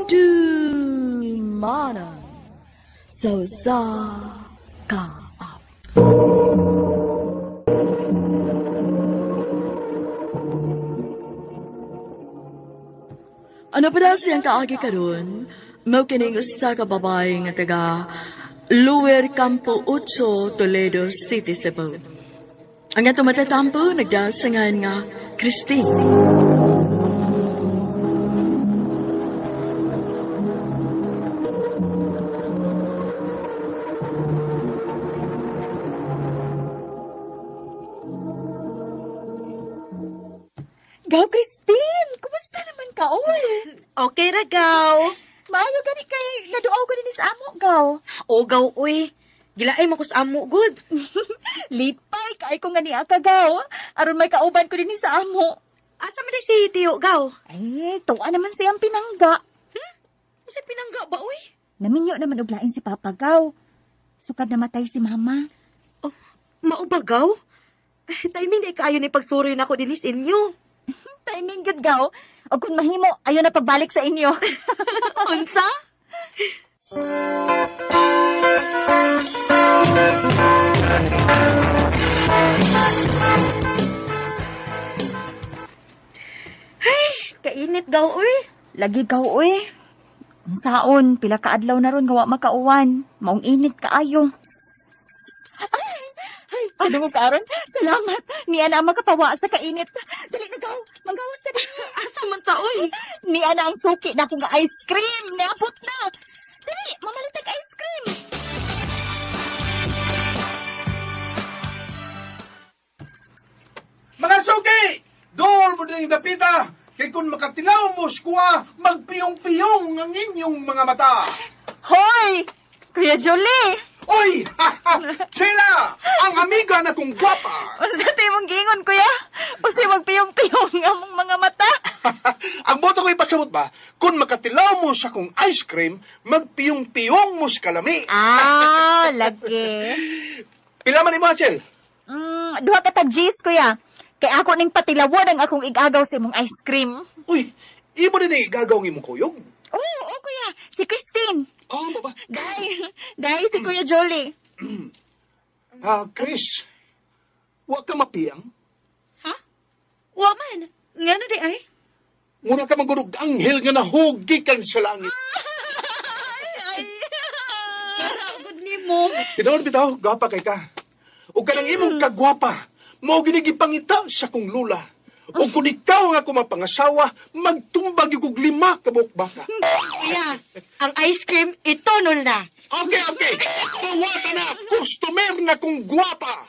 Handumanan so sa kaap. Ano pa daw siyang kaagi karon? Mao kining usa ka babae nga taga Lower Campo 8, Toledo City, Cebu. Ang ato matatampo nagdasangan nga Christine. Gaw, Christine! Kumusta naman ka, oy? Okay ra, gaw. Maayo gani kay naduaw ko din sa amo, gaw. O, gaw, uy. Gilaay mo ko sa amo, good. Lipay, kay ko nga niya ka, gaw. Aron may kauban ko din sa amo. Asa man si Tiyo, gaw? Ay, tuwa naman siyang pinangga. Kasi pinangga ba, uy? Naminyo naman uglain si Papa, gaw. Sukad namatay si Mama. Oh, mauba, gaw? Timing di kaayo ni pagsuroy na ko din is inyo. Timing good, gaw. O kung mahimo, ayaw na pagbalik sa inyo. Unsa? Ay, kainit, gaw, uy. Lagi, gaw, uy. Ang saon, pila ka adlaw na ron gawa makauwan. Maong init kaayo. Ano mo karon? Salamat. Niya na ang makapawa sa kainit. Dali na, gaw. Manggawas ka din. Asa man ta, uy? Niya na ang suki na akong ice cream. Naabot na. Dali, mamalitag ice cream. Mga suki! Doon mo din yung dapita! Kay kung makatilaw mo skuha, magpiyong-piyong ang inyong mga mata! Hoy! Kuya Jolie! Oy! Sheila! Ang amiga na kong gwapa! Sa timong gingon, kuya. Kasi magpiyong-piyong ang mga mata. Ang boto ko ipasabot ba, kung makatilaw mo sa kong ice cream, magpiyong-piyong mo sa kalami. Ah, lagi. Pila man ni Machel? Duha ka tag-G's, kuya. Kay ako ning patilawon ang akong igagaw sa imong ice cream. Uy, imo din ay gagawin imong kuyog? Oo, kuya. Si Christine. Oh, baba. Dahil si Kuya Jolie. Chris, wa ka mapiyang? Ha? Wa man. Nga na di ay? Mura ka magurog anghel nga nahugikan sa langit. Saragod ni mo. Bitaw, gwapa kay ka. O kanang imong kagwapa, mao ginigipangita sa kong lula. O kung ikaw nga kumapangasawa, magtumbag yung kong 5 ka buhok baka. Iya, ang ice cream, itonol na. Okay. Mawata na, customer na kong gwapa.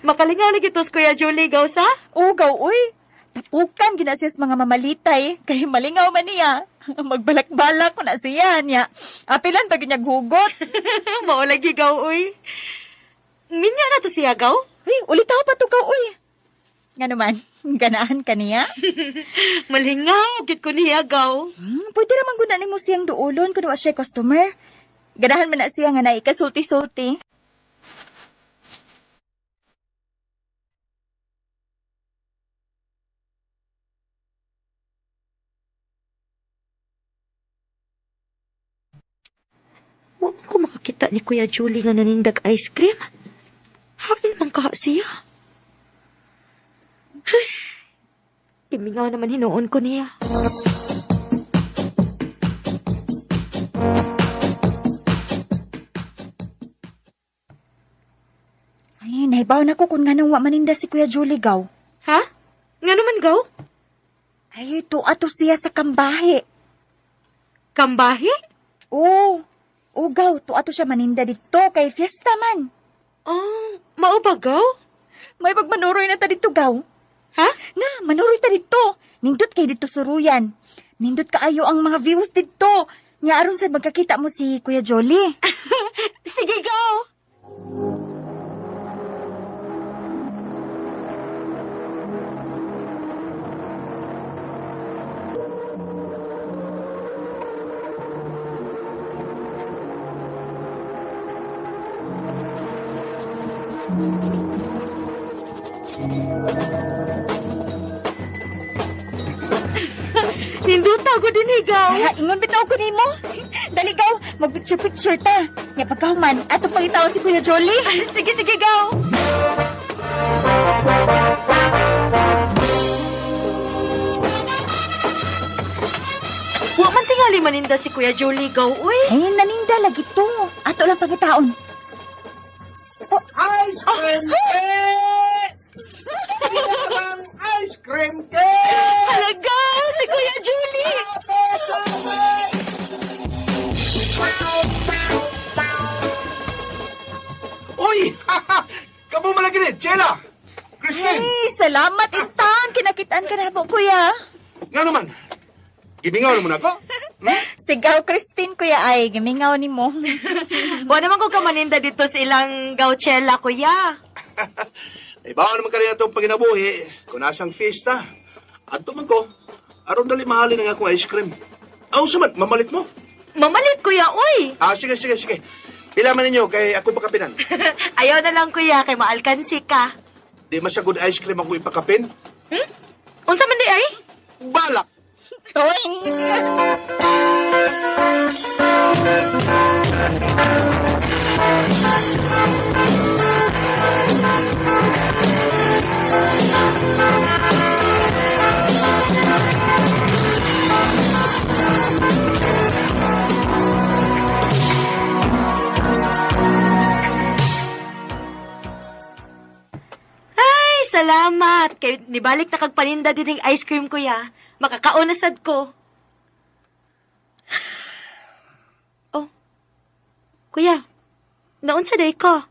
Makalingaw lagi tos, Kuya Julie, gaw sa? Ugaw, uy. Tapukan ginasis mga mamalitay. Kay malingaw man niya. Magbalak-balak ko na siya niya. Apilan pag niya gugot. Mao lagi, gaw, uy. Minya na to siya, gaw? Uy, ulitaw pa to ka, uy. Nga naman, ganahan ka niya? Malingaw, git ko niya, gaw. Pwede naman guna ni mo siyang duulon kung siya customer. Ganahan man na siya nga na ikasulti-sulti. Huwag ko makakita ni Kuya Julie nga nanindag ice cream. Hain man kaha siya. Ay, timingaw naman hinoon ko niya. Ay, naibaw na ko kung nga nang wa maninda si Kuya Julie, gaw. Ha? Nga naman, gaw? Ay, ito ato siya sa kambahe. Kambahi? Oo. Gaw, to ato siya maninda dito kay fiesta man. Oh, mao ba, gaw? May pagmanuroy na ta dito, gaw. Ha? Nga, manuroy ta dito. Nindot kay dito suruyan. Nindot kaayo ang mga views dito. Nga aron sa magkakita mo si Kuya Jolie. Sige, gaw! tago din, higaw. Ingon bitaw ko nimo. Dali, gaw. Mag-picture-picture ta. Nga pagkahuman, ato pangitawon si Kuya Jolie. Sige, sige, gaw. Wa man tingali maninda si Kuya Julie gaw, uy. Ay, naninda lagi to. Ato lang pangitaon. Ice cream cake! Ice cream cake! Talaga, si Kuya Julie. Uy! Kamu malagi ni, Chela! Christine! Ay, salamat, Intan. Kinakitaan ka na po, Kuya. Nga naman, gibingaw naman ako? Sigaw, Christine, Kuya, ay. Gamingaw ni mo. Wa naman ko ka maninda dito sa ilang gauchela, Kuya. Ay, baka naman kanina itong paginabuhi kung nasang fiesta. At man ko, aron dali mahalin ang akong ice cream. Aw, saman, mamalit mo? Mamalit, Kuya, uy. Sige. Pila man ninyo kay ako pakapinan. Ayaw na lang, Kuya, kay maalkansi ka. Di masagod ice cream ako ipakapin. Unsa man di ay? Balak! Toing! Salamat. Kay nibalik na kagpaninda din ng ice cream, Kuya. Makakaunasad ko. Oh. Kuya, naon sa day ka?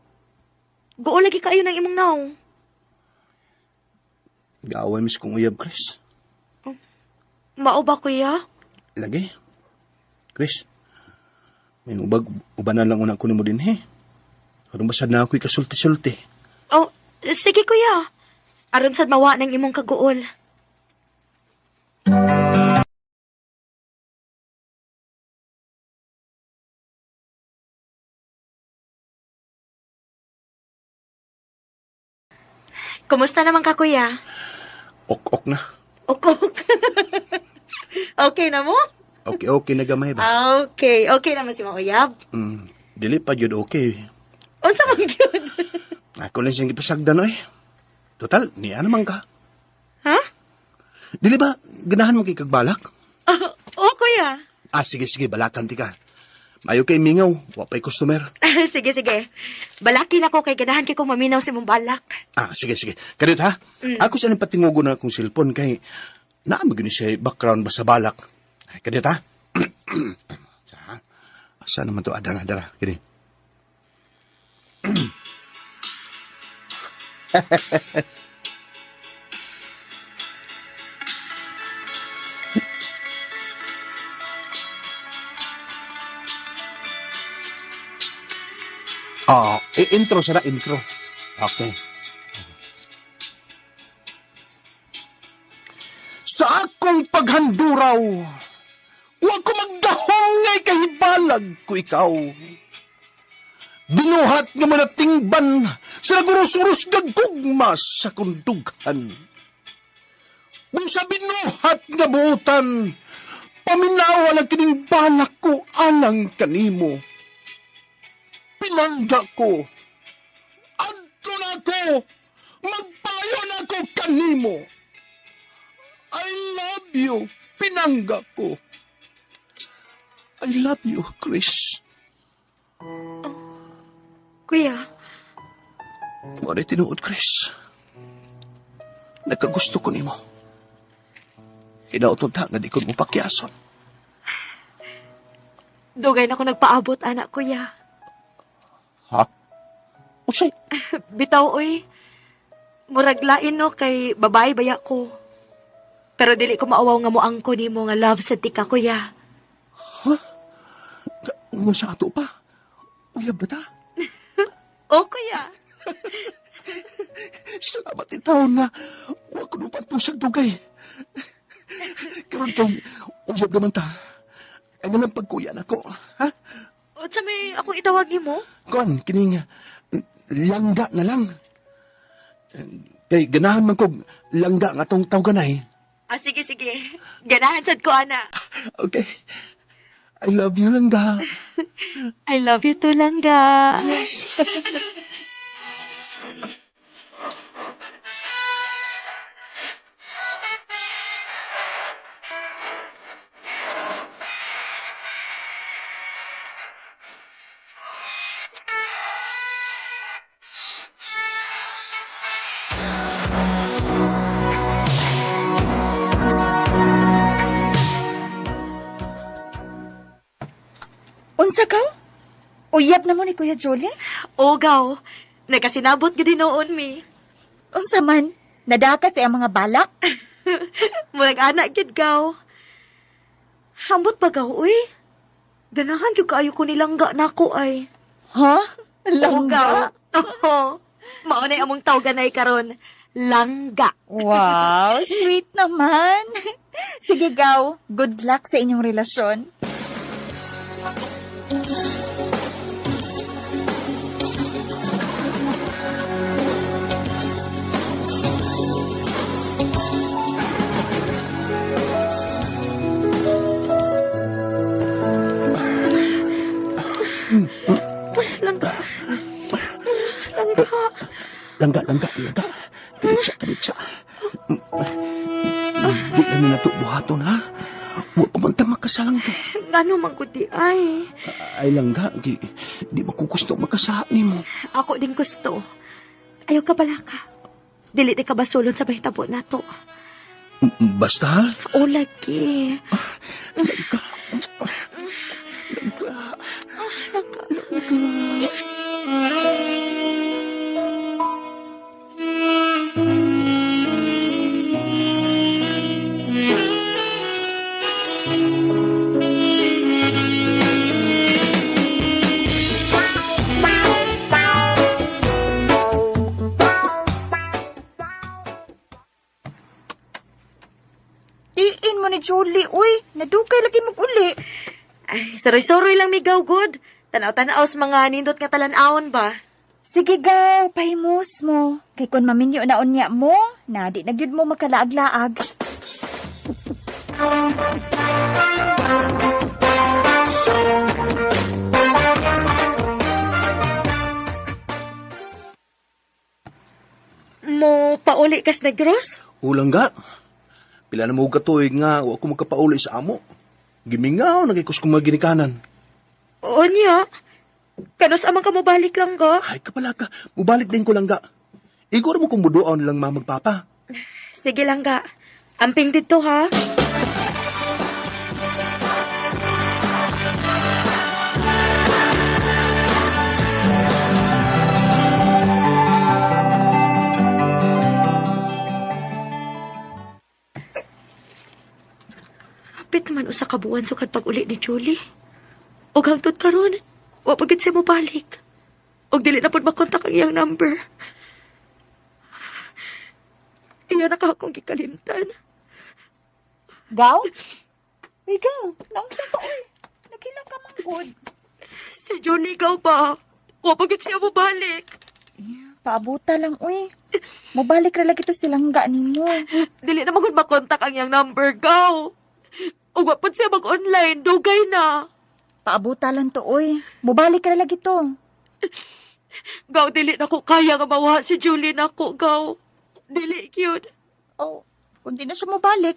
Guo lagi kayo ng imong naong. Gawin mis kong uyab, Chris. Mao ba, Kuya? Lagi. Chris, may ubanan lang una ko ni mo din, he. Parang basad na ako'y kasulti-sulti. Oh, sige, Kuya. Aron sad mawa ng imong kaguol. Kumusta naman ka, Kuya? Ok na. Ok. Okay na mo? Okay na gamay ba? Okay naman si Mauyab. Dili pa yun okay. Unsa man gyud? Ako lang siyang ipasagdan, oy. Total, niya naman ka. Ha? Dili ba, ganahan mo kay kagbalak? Kuya. Sige, balakan ti ka. Mayo kay mingaw, wapay customer. Sige. Balakin ako kay ganahan kay kong maminaw si mong balak. Sige. Kadit ha? Ako siya nang patingugo na akong cellphone kay naamag ni siya background ba sa balak. Kadit ha? Asa naman to? Dara. Kini. Intro sana, intro. Okay. Sa akong paghanduraw, huwag ko magdahong ngay kahibalag ko ikaw. Binuhat nga manatingban sa nagurus-urus gagugma sa kundughan. Busa binuhat nga buutan, paminawa lang kining balak ko alang kanimo. Pinangga ko. Adto na ko. Magpayo na ko kanimo. I love you. Pinangga ko. I love you, Chris. Kuya. Wala tinuod, Chris. Nagkagusto ko nimo. Hinautod nga di ko mo pakyason. Dugay na ako nagpaabot, anak, Kuya. Ha? Usay? Bitaw, oy. Muraglain no kay babae baya ko. Pero dili ko maawaw nga mo angko nimo nga love sa tika, Kuya. Ha? Nga sa ato pa? Uyab na ta? Kuya. Salamat itaon nga. Huwag ko nupan tusag dugay. Karoon kay uyab naman ta. Ay nga pagkuya na ko. Ha? O sa may ako itawag mo? Kon, kining langga na lang. Kay ganahan man kog langga nga tong tawganay. Sige, sige. Ganahan sad ko, ana. Okay. I love you, Langga. I love you too, Langga. Unsa ka? Uyab na mo ni Kuya Jolie? O, gaw. Nagkasinabot gid noon, mi. Unsa man? Nadaka sa iyang mga balak? Murag anak gid gaw. Hambot ba gaw, uy? Ganahan yung kaayo ko nilangga na ako ay. Ha? Langga? Oo. Maunay among tawganay karon. Langga. Wow, sweet naman. Sige, Gaw. Good luck sa inyong relasyon. Langga. Langga. Langga. Kaditsa. Bukan na nato buhaton, ha? Huwag pa man makasalang to. Ngano man gud di ay. Ay, Langga, di makukusto makasaha ni mo. Ako din gusto. Ayaw ka bala ka. Dili di ka basulod sa bahitabo na to. Basta, ha? O lagi. Langga. Diin mo ni Jolie, uy. Nadugay lagi mag-uli. Ay, soroy-soroy lang mi gaw good. Tanaw-tanaw sa mga nindot nga talan-awon ba? Sige, Gaw. Pahimos mo. Kay kun maminyo na unya mo, na di nagyud mo makalaag-laag. Mo pauli kas negros? Ulang ga. Pila na mo katuig nga, wa ko magkapauli sa amo. Gimingaw, nagikos kong maginikanan. O niya. Kanos amang ka mo balik lang ga? Ay, kapala ka. Mubalik din ko, Langga. Igor mo kung budoon lang magpapa. Sige lang ga. Amping dito ha. Hapit naman usa ka buwan sukad pag-uli ni Julie. Og hangtod karon, wa pagid siya mo balik. Og dili na pud makontak ang iyang number. Iya na ka akong gikalimtan. Gaw? Uy, Gaw. Naunsa ka, uy. Nagila ka manggod. Si Julie ikaw ba? Wa pagid siya mo balik. Paabuta lang, uy. Mabalik ra lagi to silang ga ninyo. Dili na magud makontak ang iyang number, gaw. Og wa pud siya mag-online, dugay na. Paabuta lang to, uy. Mabalik ra lagi to. Gaw, dili na ko kaya nga mawaha si Julie na ko, gaw. Dili, cute. Oh, kung di na siya mabalik,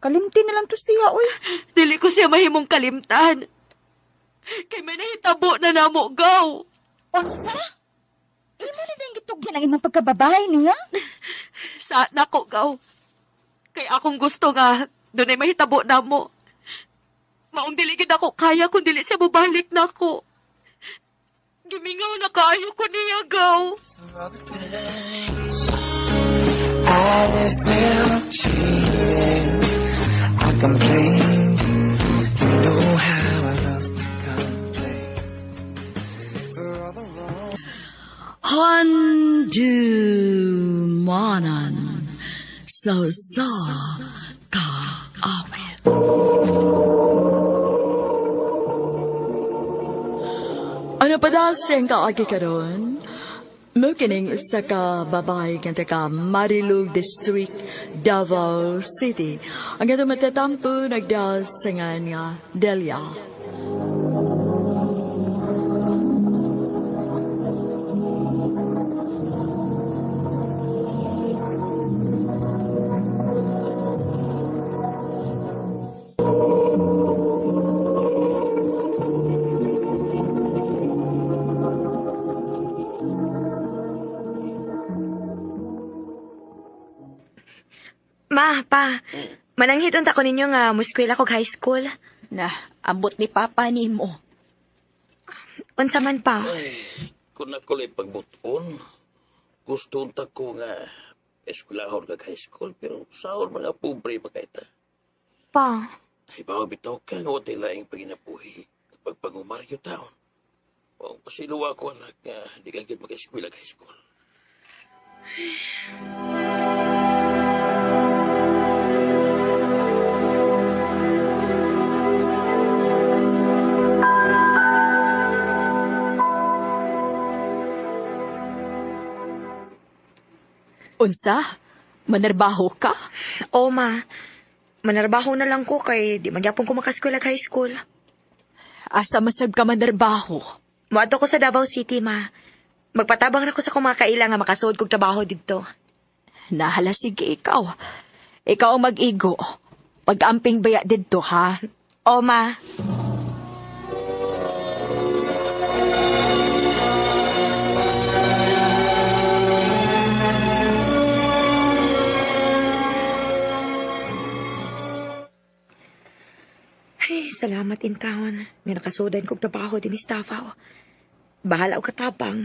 kalimti na lang to siya, uy. Dili ko siya mahimong kalimtan. Kay may nahitabo na namo, gaw. Unsa? Imo na din gitugyan ang imong pagkababahay niya? Sa nako, gaw. Kay akong gusto nga, doon ay mahitabo na mo. Maong dili gid ako kaya kung dili siya mabalik na ko. Gimingaw na kaayo ko niya, gaw. I felt cheated. I complained. You know how I love to complain. For all the wrong. Handumanan sa kaawit. Ano pa daseng kaagi karon? Mo kining usa ka babae nga taga Marilug District, Davao City. Ang ato matatampo nagdasangan nga Delia. Ma, pa, mananghid unta ko ninyo nga muskwela kog high school. Na, ambot ni Papa ni mo. Unsa man pa? Kung nakulit pagbuton, gusto unta ko nga eskwelahon kag high school, pero sahol mga pobre pa kaita. Pa, Ay bawa bitaw ka nga wati laing paginapuhi kapag pangumaryo taon. O pasiluwa ko anak nga di ka gid mag-eskwela kag high school. Unsa? Manarbaho ka? o ma, manarbaho na lang ko kay di man gyapon ko makaskwela kag high school. Asa masab ka manarbaho? Moadto ko sa Davao City, ma. Magpatabang na ko sa mga kaila nga makasuod kog trabaho didto. Nahala sige ikaw. Ikaw ang mag-igo. Pag-amping baya didto ha. O ma, ay, salamat in taon nga nakasudan kog trabaho din sa Davao. Bahala og katabang.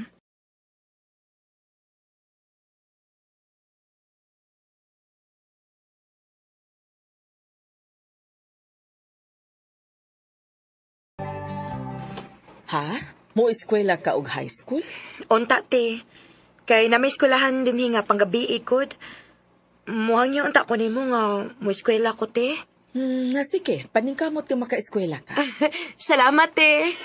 Ha? Mo eskwela ka og high school? Unta te. Kay na may eskwelahan din nga panggabi ikod. Muhang yung unta ko nimo nga mo eskwela ko te. Nga sige, paningkamot ka maka-eskwela ka. Salamat te.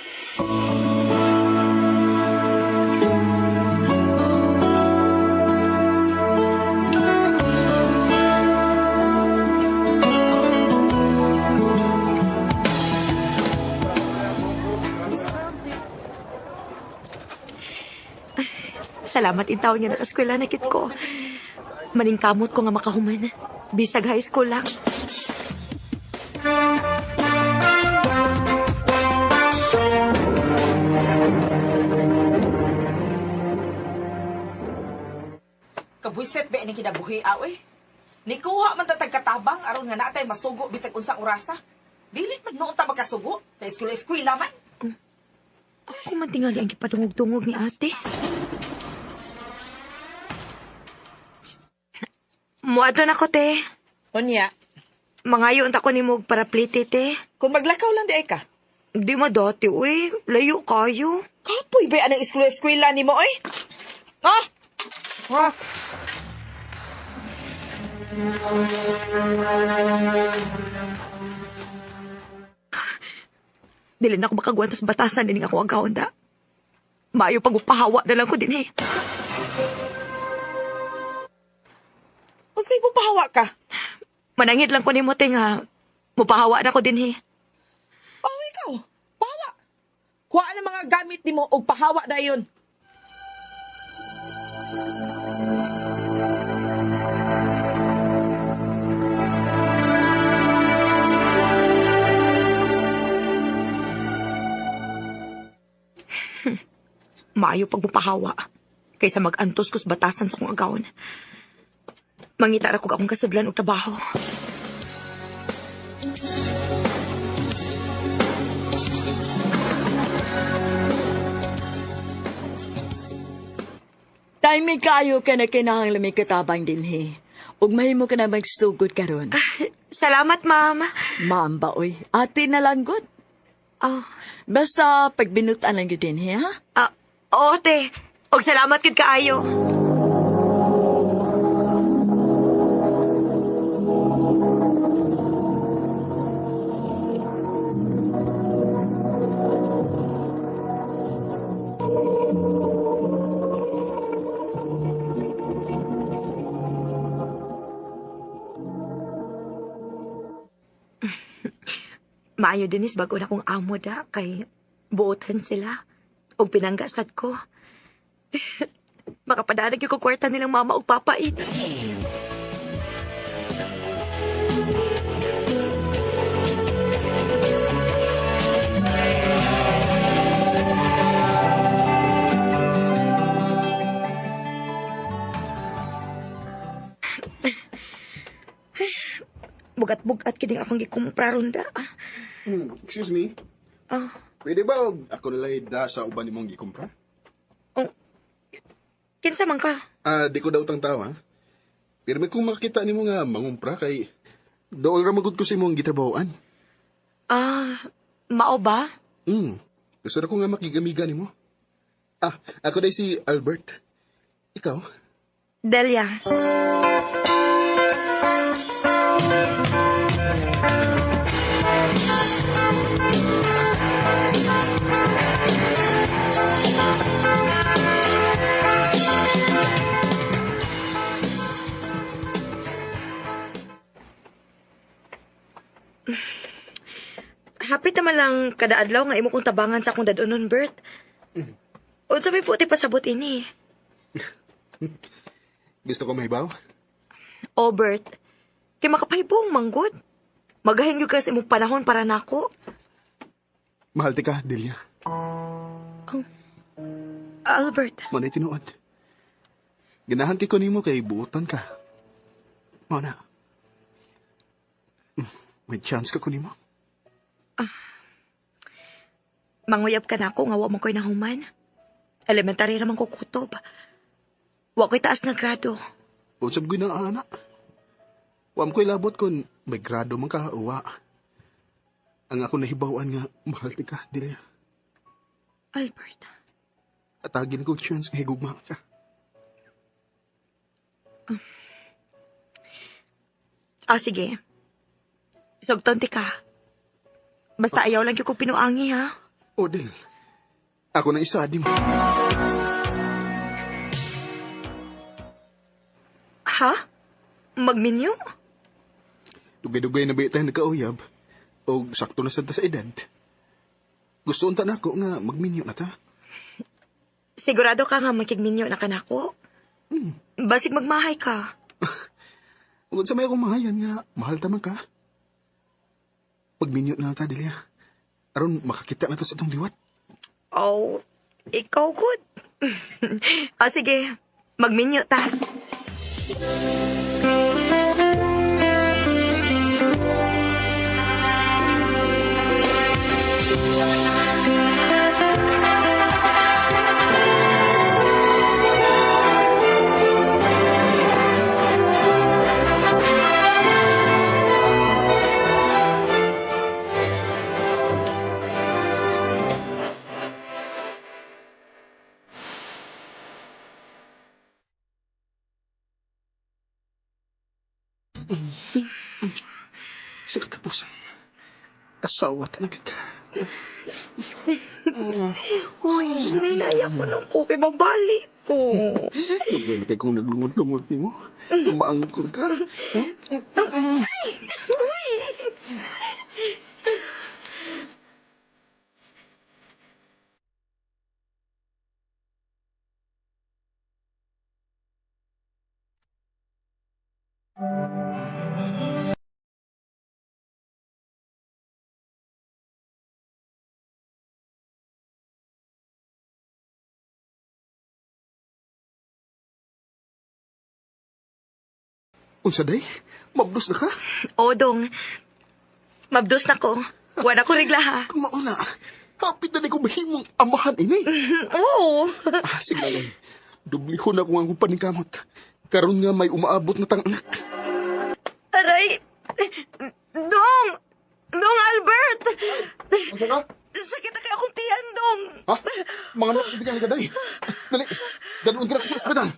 Salamat in taon nga nakaskwela na kit ko. Maningkamot ko nga makahuman. Bisag high school lang. Kabwiset ba ini kinabuhi awe? Nikuha man tatag katabang aron nga natay masugo bisag unsang orasa. Dili man noon ta makasugo kay eskwela man. Ako man tingali ang gipadungog-tungog ni ate. Muadto na ko, te. Unya, Mangayo unta ko ni mo para plite, te. kung maglakaw lang di ay ka. Di mo dati, uy. Layo kayo. Kapoy ba anang eskwela ni mo oy? Ha? Ha? Dili na ako makagwan sa batasan din ako agawon da. Maayo pag upahawa na lang ko din, eh. Unsay mo pahawa ka? Manangit lang ko ni mo, te, nga. Mupahawa na ko din, eh. Oh, ikaw. Pahawa. Kuha ang mga gamit nimo og pahawa dayon. Maayo pag mupahawa. Kaysa mag-antos ko sa batasan sa kong agawon. Mangita ra ko akong kasudlan og trabaho. Time kayo ka na kinahanglan may katabang din he. Ug mahimo ka na magsugod karon. Salamat, ma'am. Ma'am ba oy? Ate na lang gud. Oh, Basta pagbinutan lang yun din he ha? oo, te. Og salamat kid kaayo. maayo dinis bago na kong amo da, kay buotan sila. O pinanggasad ko. Makapadarag yung kwarta nilang mama o papa eh. Bugat-bugat kining akong gikumpra ronda. Excuse me? Ah, Pwede ba ako nalay da sa uban ni mong gikumpra? kinsa man ka? Di ko daw tang tawa. Pero may kung makita ni mo nga mangumpra kay dool ra magud ko sa imong gitrabahoan. Mao ba? Gusto na ko nga makigamiga ni mo. Ako day si Albert. Ikaw? Delia. Hapit naman lang kada adlaw nga imo kong tabangan sa akong dadonon, Bert. Unsa may puti pasabot ini? Gusto ko mahibaw? Oh, Bert. Kay makapahibong manggod. Magahingyo ka sa imong panahon para nako. Mahal ti ka, Delia. Albert. Manay tinuod. Ganahan ti ko nimo kay buotan ka. Mana. May chance ka ko nimo. Manguyab ka na ako nga wa mo ko'y nahuman. Elementary ramang ko kutob. Wa ko'y taas na grado. Usab ko na anak. Wam ko'y labot kon may grado man ka uwa. Ang ako nahibawan nga mahal ti ka, Delia. Albert. Atagin ko chance nga higugma ka. Sige. Sugton ti ka. Basta ayaw lang yung kong pinuangi, ha? Odel, ako na isa, di mo. Ha? Magminyo? Dugay-dugay na ba tayo nagkauyab? O sakto na sa edad? Gusto unta na ako nga magminyo na ta? Sigurado ka nga makigminyo na ka na ako? Basig magmahay ka. Huwag sa may akong mahayan nga, mahal taman ka. Pagminyo na ta, Delia. Aron makakita na to sa itong liwat. Oh, ikaw good. Sige, magminyo ta. Sa katapusan, asawa talaga ka. Uy, sinilaya ko ng kopi, mabalik ko. Naglalagay kong naglungot-lungot ni mo. Maangkol ka. Unsa day? Mabdos na ka? O, dong. Mabdos na ko. Wala ko regla, ha? Mauna. Hapit na ko mahimong amahan ini. Oo. Sige lang. Dublihon ako ang paningkamot. Karon nga may umaabot na tang anak. Aray! Dong! Dong, Albert! Unsa ka? Sakit na kaya akong tiyan, Dong. Ha? Mga anak, hindi ka nagaday. Dali, dalawin ka na sa ospital.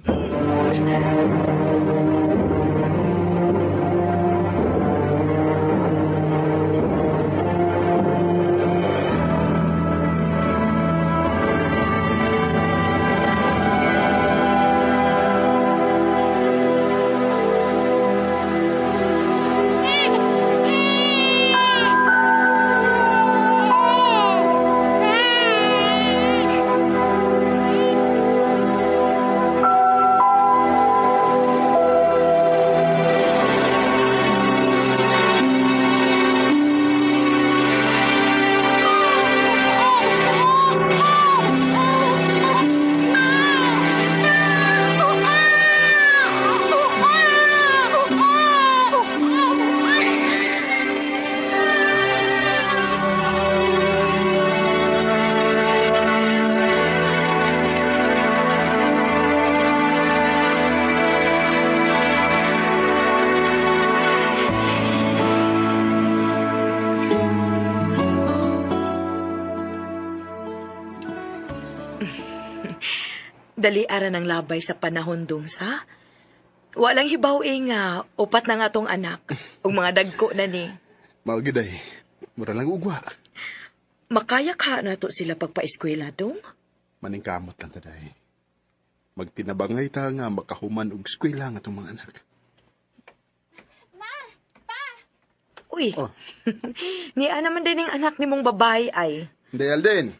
Dali ara ng labay sa panahon dong sa. Walang hibaw nga, upat na nga tong anak. Ug mga dagko na ni. Maugiday, mura lang ugwa. Makaya ka na to sila pagpa-eskwela dong? Maningkamot lang taday. Magtinabangay ta nga makahuman og eskwela nga itong mga anak. Uy, Oh. niya naman din yung anak ni mong babae ay. Hindi, Alden.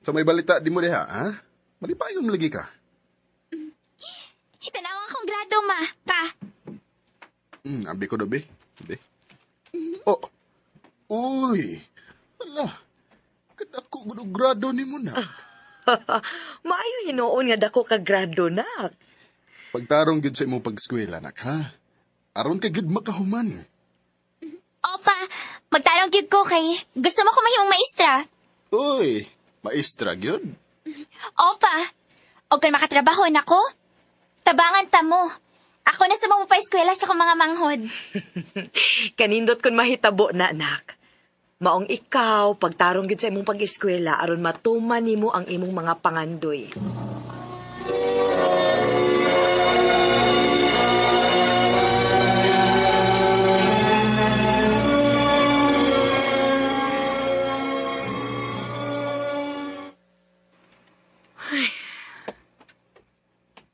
Sa may balita, di mo diha, ha? Malipayon mo lagi ka. Itanawang akong grado, ma. Pa. Abi ko dobe. Hindi. Oh. Uy. Wala. Kadako mo grado ni mo na. Maayo hinoon nga dako ka grado nak. Pagtarong gid sa imong pag-eskwela, nak, ha? Aron ka gid makahuman. Opa, magtarong gyud ko kay gusto mo ko mahimong maestra. Uy, maestra gyud. Opa, og kung makatrabaho na ko, tabangan ta mo. Ako na sa mga pa-eskwela sa akong mga manghod. Kanindot kun mahitabo na anak. Maong ikaw, pagtarong gid sa imong pag-eskwela aron matuman nimo ang imong mga pangandoy.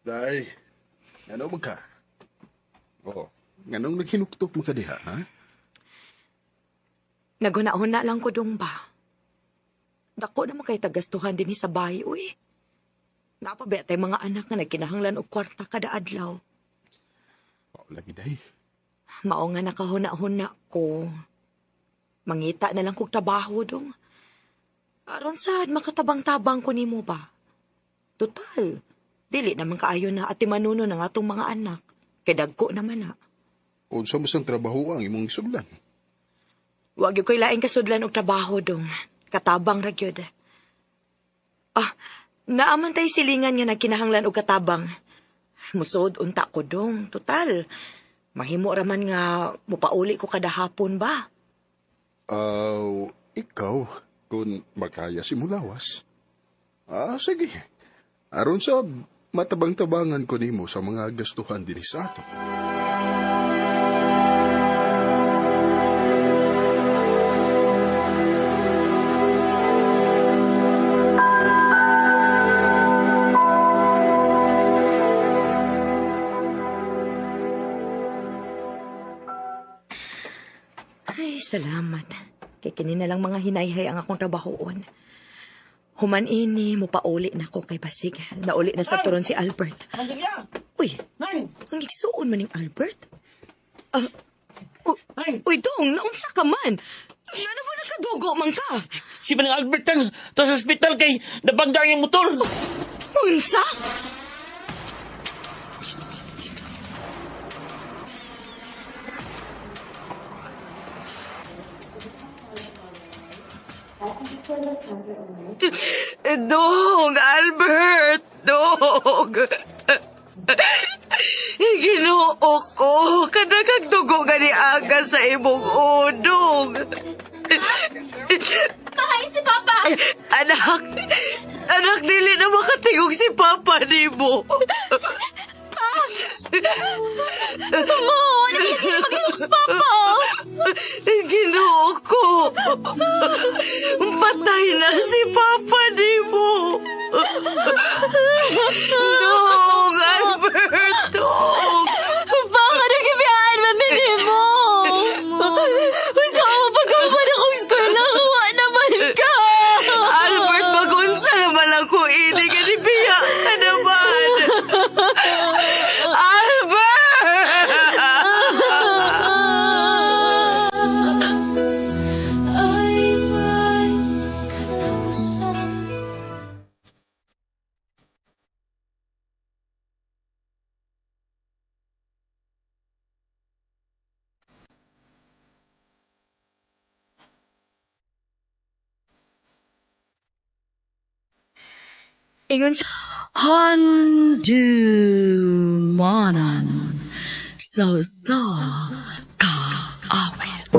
Day, ngano mo ka? Oo, nganong naghinuktok mo ka diha, ha? Naguna-una lang ko dong ba? Dako naman kay tagastuhan din sa bahay, uy. Napabi tay mga anak nga nagkinahanglan og kwarta kada adlaw. Oo, lagi day. Mao nga nakahuna-huna ko. Mangita na lang kog trabaho dong. Aron sad makatabang-tabang ko nimo ba? Total, dili naman kaayo na ati manuno ng atong mga anak. Kay dagko naman na. Unsa mo sang trabaho ang imong isudlan? Wag yung ko'y laing kasudlan og trabaho dong. Katabang ra gyud. Naaman tay silingan nga nagkinahanglan og katabang. Musod unta ko dong. Total, mahimo raman nga mupauli ko kada hapon ba? Ikaw, kung makaya si Mulawas. Sige. Aron sa matabang-tabangan ko nimo sa mga gastuhan din sa ato. Ay, salamat. Kay kini na lang mga hinayhay ang akong trabahoon. Human ini, mupauli na ko kay Basig. Nauli na sa turon si Albert. Uy, ang gigsuon man ning Albert. Uy, dong, naunsa ka man. Ano ba nakadugo man ka? Si Manang Albert ang sa hospital kay nabangga yung motor. Unsa? Dog, Albert, dog. Ginoo ko, kadagag dugo gani aga sa imong udong. Mahay si Papa! Anak, dili na makatingog si Papa ni mo. Mo, nakikita mag-inom si Papa! Ginoo ko. Patay na si Papa ni mo. Dong, Albert, dong. Baka nagibiyaan mamili mo! Gusto mo pagkaman akong eskwela, kawa naman ka! Albert, magunsa naman ako ini. Ganibiya ka naman. Ingon siya. Handumanan sa kaawit.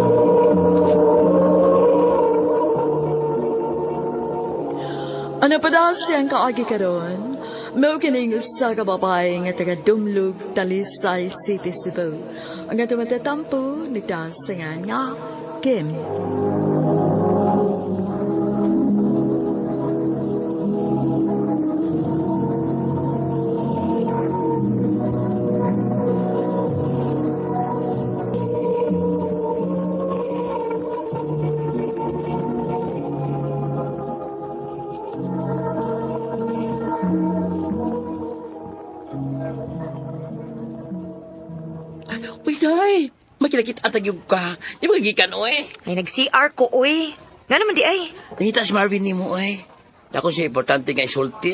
Ano pa daw siyang kaagi karon? Mao kining usa ka babae nga taga Dumlug, Talisay City, Cebu. Ang ato matatampo nagdasingan nga Kim. Uy, day. Makinakit atag yung ka. Di ba gikan, oy? Ay, nag-CR ko, uy. Nga naman di ay. Nakita si Marvin ni mo, oy. Dako siya importante nga isulti.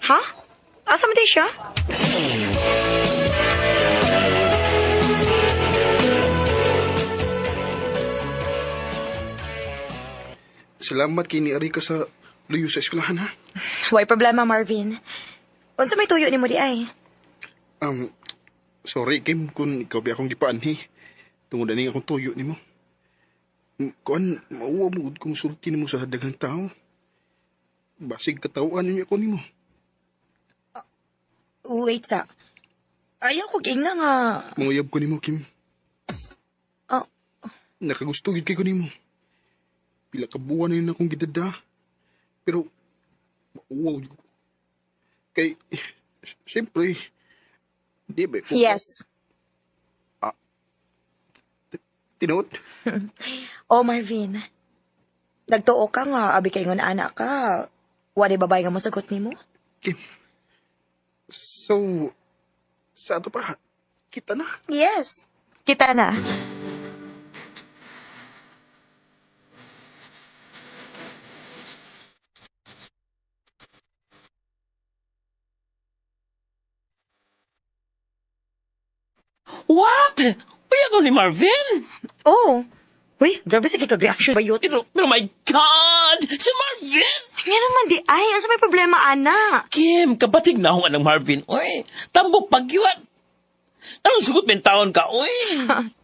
Ha? Asa mo di siya? Salamat kini ari ka sa luyo sa eskwelahan, ha? Why problema, Marvin? Unsa may tuyo ni mo di ay? Sorry, Kim, kung ikaw ba akong gipaanhi. Tungod na akong tuyo ni mo. Kuan, mauwa mo kung sulti ni mo sa daghang tao. Basig katawaan niyo ako ni mo. Wait sa. Ayaw ko ginga nga. Manguyab ko ni mo, Kim. Ah. Nakagusto gid kay ko ni mo. Pila ka buwan na yun akong gidada. Pero, wow. Kay, siyempre, di ba? Yes. Tinood? Oh, Marvin. Nagtuo ka nga, abi kayo nga anak ka. Wala babay nga mo sagot ni mo? Kim. So, sa ato pa, kita na. Yes. Kita na. What? Uy, ako ni Marvin? Oh. Uy, grabe sa kikag-reaction ba yun? Pero my God! Si Marvin! Nga naman di ay, ano sa may problema, ana? Kim, kapatig na ako ng Marvin, oy. Tambok pagyuat. Anong sugot men taon ka, oy?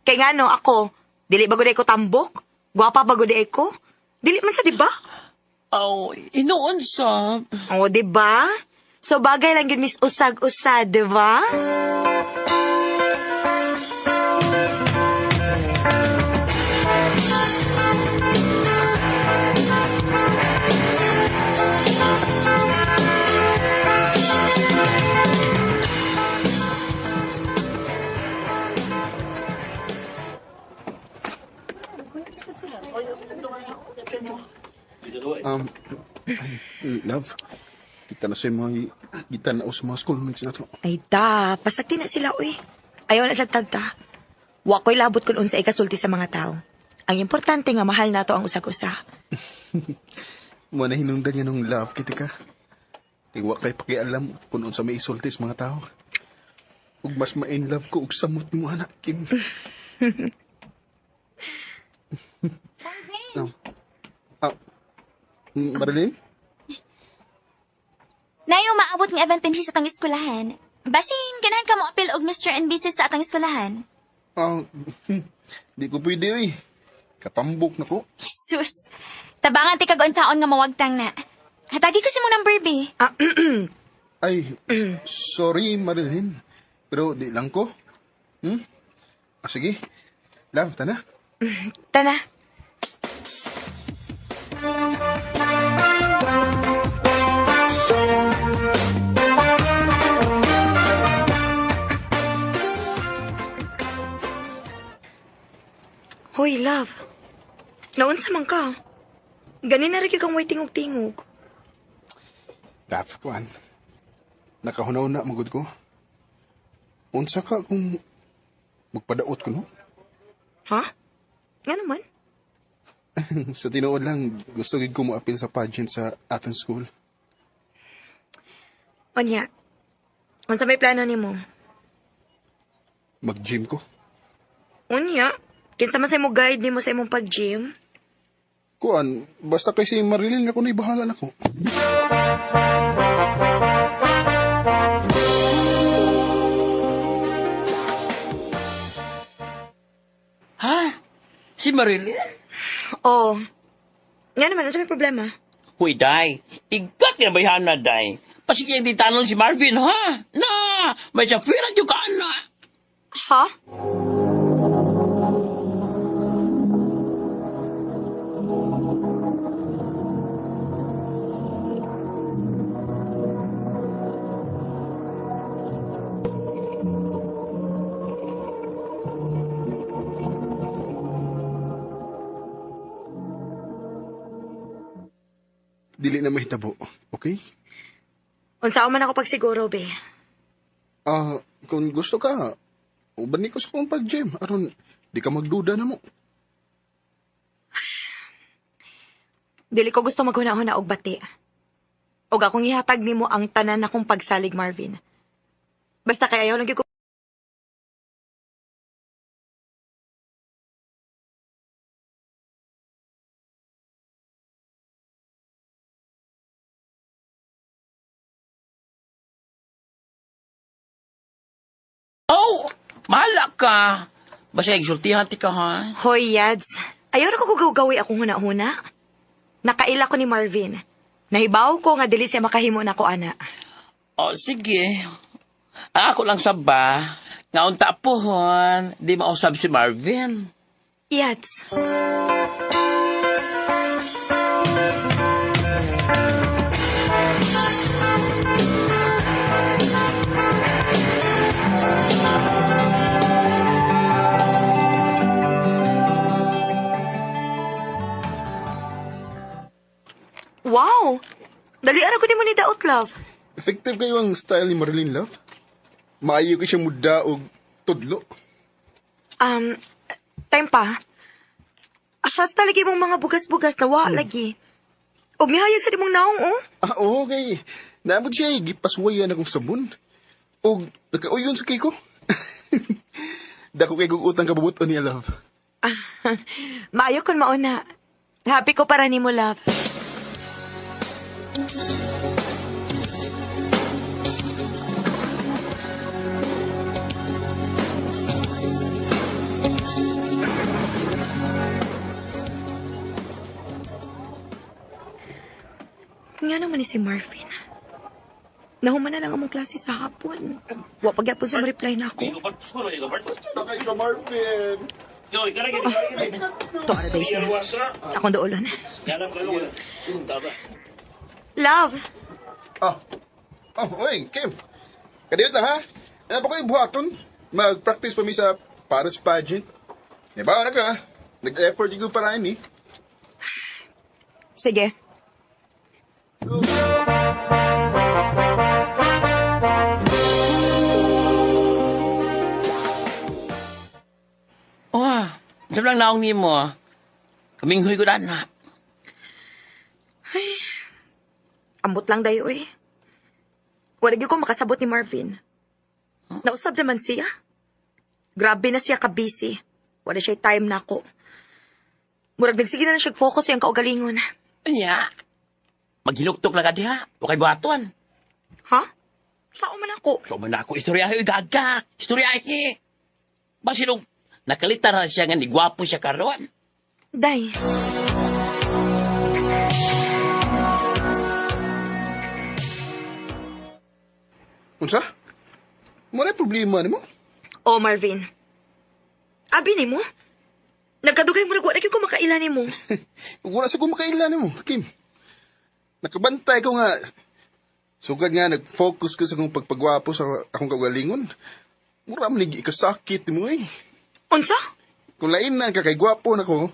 Kay nga no, ako, dili bago di ko tambok? Gwapa bago di ko? Dili man sa di ba? Oh, inoon sa... Oh, di ba? So bagay lang yun, Miss Usag-usad, di ba? Love, kita na sa mga gitanaw sa mga schoolmates na to. Ay da, pasagti na sila, uy. Ayaw na sagtag ta. Wa ko'y labot kung unsa ikasulti sa mga tao. Ang importante nga mahal nato ang usag-usa. Muna hinungdan niya ng love, kita ka. Tigwa kay pakialam kung unsa may isulti sa mga tao. Ug mas ma-in love ko ug samot ni mo anak, Kim. No. Marilyn? Nayo maabot ng event din sa atong eskwelahan. Basin, ganahan ka mo apil og Mr. and Mrs. sa atong eskwelahan. Di ko pwede, eh. Katambok na ko. Sus, tabangan ti kag-unsaon nga mawagtang na. Hatagi ko si mo number B. Ay, sorry, Marilyn. Pero di lang ko. Sige. Love, tana. Tana. Hoy, love. Naunsa man ka? Ganin na rin kang way tingog-tingog. Love, kuan. Nakahunaw na, magod ko. Unsa ka kung magpadaot ko, no? Ha? Nga naman? Sa tinuod lang, gusto gid ko mo-appeal sa pageant sa atong school. Onya, unsa may plano nimo? Mag-gym ko. Onya, kinsa man sa mo guide nimo sa imong pag-gym? Kuan, basta kay si Marilyn ako na ibahala na ko. Ha? Si Marilyn? Oo. Nga naman, unsa may problema? Huy, day. Igat nga bayhan na, day. Pasigyan di tanong si Marvin, ha? Na, may sapiran yung ka, na. Ha? Dili na mahitabo, okay? Unsao man ako pagsiguro, be. Kung gusto ka, ubani ko sa kong pag-gym. Aron, di ka magduda na mo. Dili ko gusto maghuna-huna og bati. Og akong ihatag nimo ang tanan akong pagsalig, Marvin. Basta kay ayaw lang gyud ko. Oh, mahala ka. Basta exultihan ti ka, ha? Hoy, Yads. Ayaw ra ko gawi akong huna-huna. Nakaila ko ni Marvin. Nahibaw ko nga dili siya makahimo nako ana. Oh, sige. Ako lang saba. Nga unta pohon, di mausab si Marvin. Yads. Wow! Dali ara ko ni mo ni daot, love. Effective kayo ang style ni Marilyn, love. Maayo ko siya muda o tudlo. Time pa. Hasta lagi mong mga bugas-bugas na wa lagi. Og nihayag sa dimong naong, oh. Okay. Naabot siya, gipaswayan akong sabon. O, nagkauyon sa kay ko. Dako kay kong utang kabubuton niya, love. Maayo kon mauna. Happy ko para nimo, love. Nga naman ni si Marvin. Nahuman na lang among klase sa hapon. Wa pagyapon sa reply na ako. Nakay ka, Marvin. To ara day siya. Akong doolan. Love. Oy, Kim. Kadiyot na, ha? Ano pa kayo buhaton? Mag-practice pa mi sa Paris pageant. Diba, na ka? Nag-effort yung para ini. Sige. Oh, ito lang naong ni mo. Kaming huy ko na. Ambot lang dayo eh. Wala gyud ko makasabot ni Marvin. Nausab naman siya. Grabe na siya ka-busy. Wala siya time na ako. Murag nagsige na lang siya focus siyang kaugalingon. Anya, maghiluktok lang ka diha. Huwag kay buhaton. Ha? Saan man ako? So man ako, istoryahe gaga. Istoryahe. Basilog, nakalitan na siya nga ni gwapo siya karon. Day. Unsa? Muna problema ni mo? Oh, Marvin. Abi ni mo? Nagkadugay mo nagwa na ko makailan ni mo. Wala sa kumakailan ni mo, Kim. Nakabantay ko nga. Sugad nga, nag-focus ko sa kong pagpagwapo sa akong kagalingon. Mura man ligi kasakit ni mo eh. Unsa? Kung lain na kay gwapo na ko,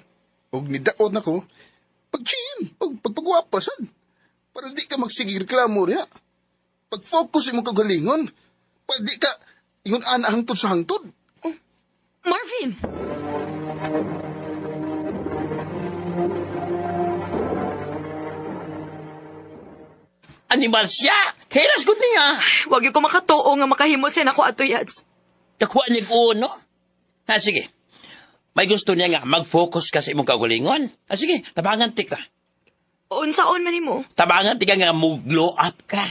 o nidaot na ko, pag-gym, o pagpagwapo, sad. Para di ka magsige reklamo niya. Pag-focus mo kagalingon, para di ka ingon ana hangtod sa hangtod. Marvin! Animal siya! Kailas good niya! Wag yung ko makatuo nga makahimo siya na ko ato yads. Nakuha niya ko, no? Sige. May gusto niya nga mag-focus ka sa imong kagalingon. Sige, tabangan ti ka. Unsaon man nimo? Tabangan ti ka nga mag-glow up ka.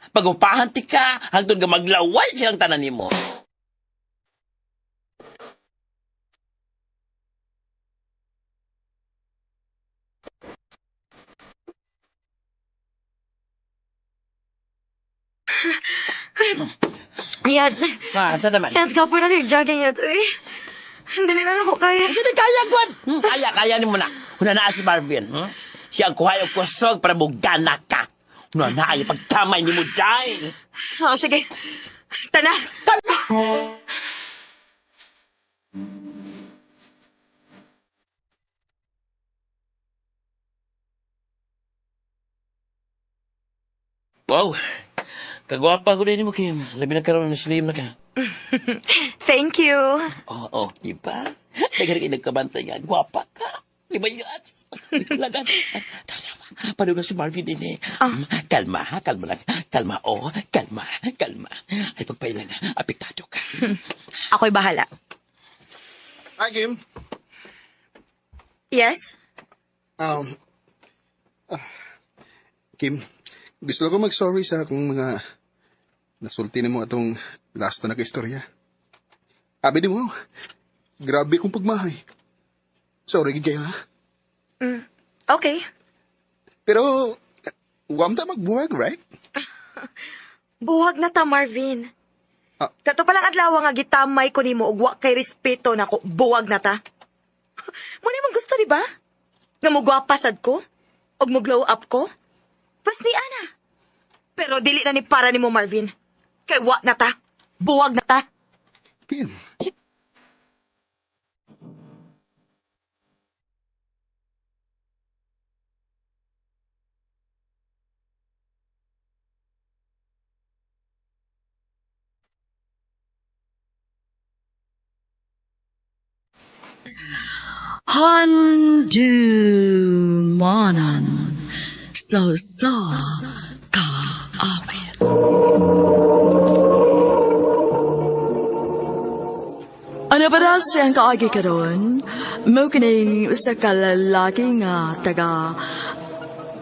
Pag-upahan ti ka, hangtod ka maglaway silang tanan nimo. Yads. Asa naman? Yads, kapag na jogging yads, eh. Dali na ako kaya. Hindi kaya, Gwan. Kaya ni mo na. Huna na si Marvin. Siya ang kuhay o kusog para mugana ka. Huna na ay pagtamay ni mo dyan. Oh, sige. Tana. Wow. Kagwapa ko din mo, Kim. Labi na karoon na slim na ka. Thank you. Oo, diba? Nagari kayo nagkabantay nga. Gwapa ka. Di ba yun? Lagan. Tawa. Paano na si Marvin din eh. Kalma, ha? Kalma lang. Kalma, kalma, kalma. Ay, pagpailan na. Apektado ka. Ako'y bahala. Hi, Kim. Yes? Kim, gusto ko mag-sorry sa akong mga nasulti mo atong last na nag-istorya. Abi di mo, grabe kong pagmahay. Sorry, kayo ha? Okay. Pero, huwag ta magbuwag, right? Buwag na ta, Marvin. Ah. Kato palang adlaw nga gitamay ko nimo ug wa kay respeto nako. Buwag na ta. Muna mong gusto, di ba? Nga mo gwapasad ko? Og mo glow up ko? Pas ni Ana. Pero dili na ni para nimo, Marvin. Kay wa na ta. Buwag na ta. Kim. Handumanan sa kaawit. Ano ba daw siyang kaagi karon? Mo kining sa kalalaki nga taga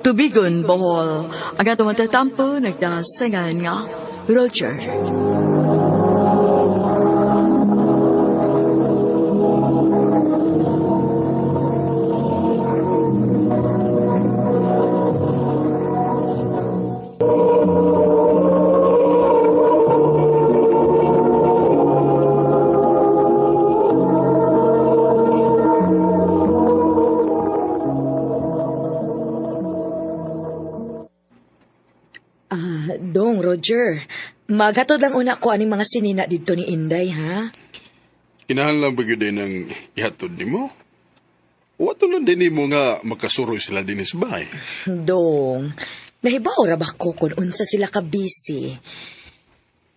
Tubigon, Bohol. Ang atong matatampo nagdasangan nga Roger. Dong, Roger. Maghatod lang una ko aning mga sinina dito ni Inday, ha? Kinahanglan ba yun din ang ihatod ni mo? Wato lang din mo nga makasuroy sila din sa bahay. Dong, nahibaw ra ba ko kung unsa sila ka-busy?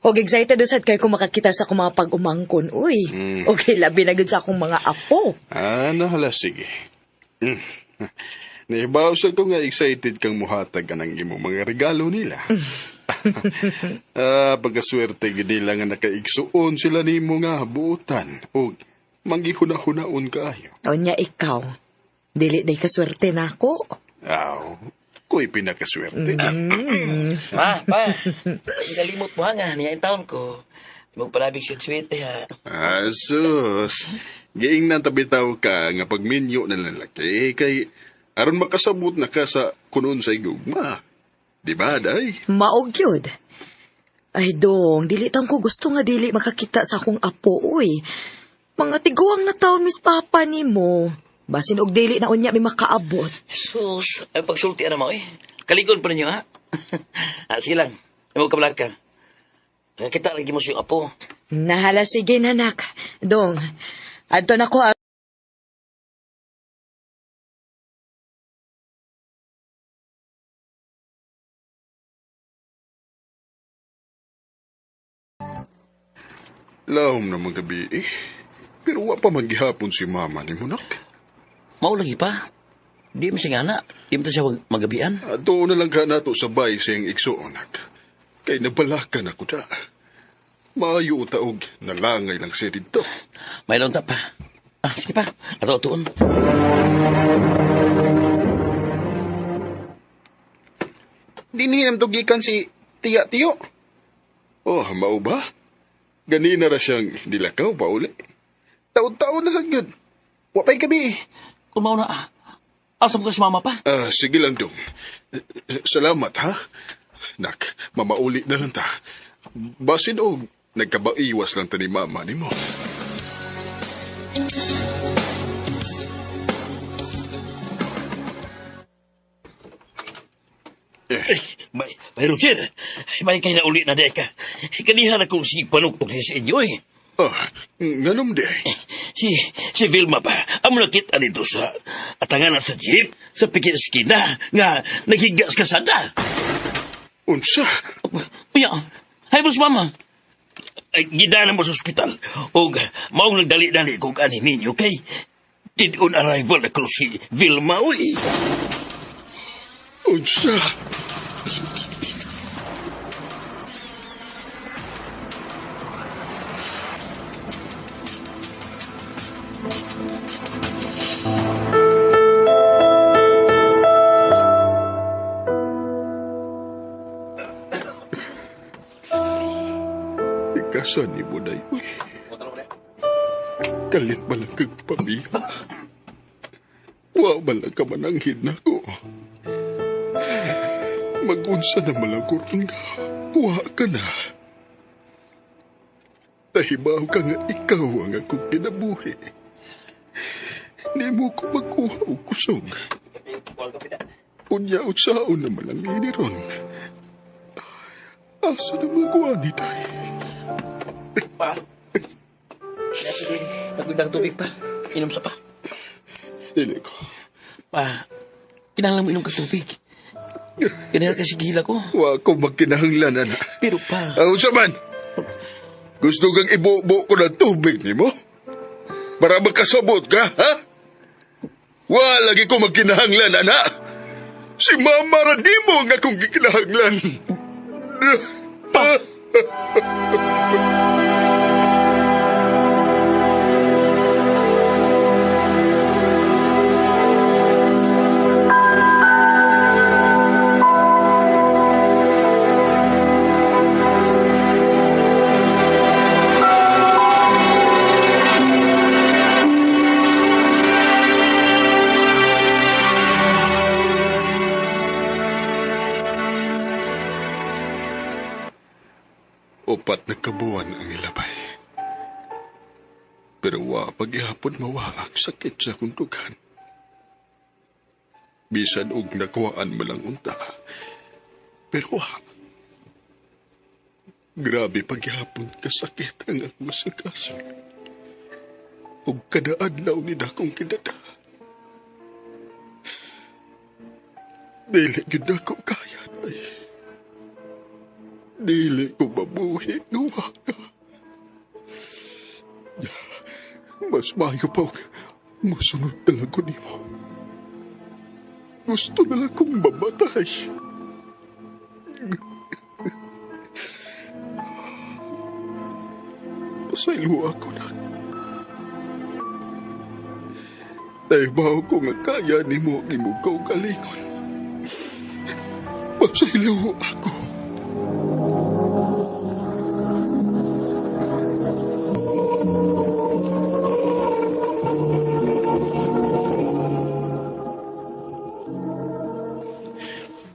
Og excited usad kay ko makakita sa akong mga pag-umangkon, uy. Okay, labi na gud sa akong mga apo. Nahala, sige. Nahibaw sa ko nga excited kang muhatag ka ng imo mga regalo nila. Pagkaswerte nila nga nakaigsuon sila nimo nga buutan o manggihuna-hunaon kaayo. O niya ikaw, dili day kaswerte na ako. Ko'y pinakaswerte. Pa. Galimot mo nga. Niya yung taon ko. Magpalabig sweet ha. Sus. Giing nang tabitaw ka nga pagminyo na lalaki kay aron makasabot na ka sa kunon sa igugma. Di ba, day? Maog yun. Ay, Dong, dili tang ko gusto nga dili makakita sa akong apo, uy. Mga tiguang na taon, Miss Papa ni mo. Basin og dili na unya may makaabot. Sus, ay pagsultian na mo eh. Kaligon pa ninyo ha. Sige lang, ay magkabalag ka. Kita lagi mo siyang apo. Nahala, sige nanak. Dong, adto na ko. Lahom na mga gabi eh. Pero wa pa maghihapon si mama ni Munak. Mau lagi pa. Di mo siya nga na. Di mo siya magabian. Doon na lang ka nato sa bay siyang igsuonak. Kay nabalakan ako da. Maayo taog, nalangay lang siya dito. May lonta pa. Sige pa. Ato tuon. Dinihinam tugikan si Tiyo. Oh, mau ba? Ganina ra siyang dilakaw pa uli. Taon-taon na sa gyud. Wapay gabi. Kung mau na asam ko si mama pa. Sige lang dong. Salamat ha. Nak, Mamauli na lang ta. Basin o nagkabaiwas lang ta ni mama ni mo. May Roger, may kayo na uli na deka. Kanihan akong si panugtog sa inyo eh. Nganom de. Si Vilma ba, ang nakita nito sa atanganan sa jeep, sa pikit eskina, nga naghigas ka sada. Unsa? Uya, hay boss mama. Ay, gidana mo sa ospital. O maong nagdali-dali kung ani ninyo kay did on arrival na si Vilma, uy. Unsa? Ikasan ni mo na yun. Kalit ba lang kag pamilya? Wa ba lang ka mananghin na ko? Magunsa na malagurang ka. Wa ka na. Tahibaw ka nga ikaw ang akong kinabuhi. Di mo ko magkuha o kusog. Unya-ut saon naman ang iniron. Asa naman kuha ni tayo? Pa, nagundang tubig pa. Inom sa pa. Dili ko. Pa, kinahanglan mo inom ka tubig. Ganyan kasi gila ko. Wa ko magkinahanglan na. Pero pa... Unsa man? Gusto kang ibubo ko ng tubig ni mo? Para magkasabot ka, ha? Wa lagi ko magkinahanglan, ana. Si Mama ra di mo nga kong gikinahanglan. Pa! Opat na kabuwan ang ilabay. Pero wa paghihapon mawaak sakit sa kundugan. Bisan og nakuhaan mo lang unta. Pero wa. Grabe paghihapon kasakit ang akong masikaso. Og kada adlaw ni dakong kinada. Dili gyud ako kaya ay. Dili ko mabuhi nga waka. Mas mayo pa og masunod na lang ko nimo. Gusto na lang kong mamatay. Pasaylo ako na. Naibaw ko nga kaya nimo ang imong kaugalingon. Pasaylo ako.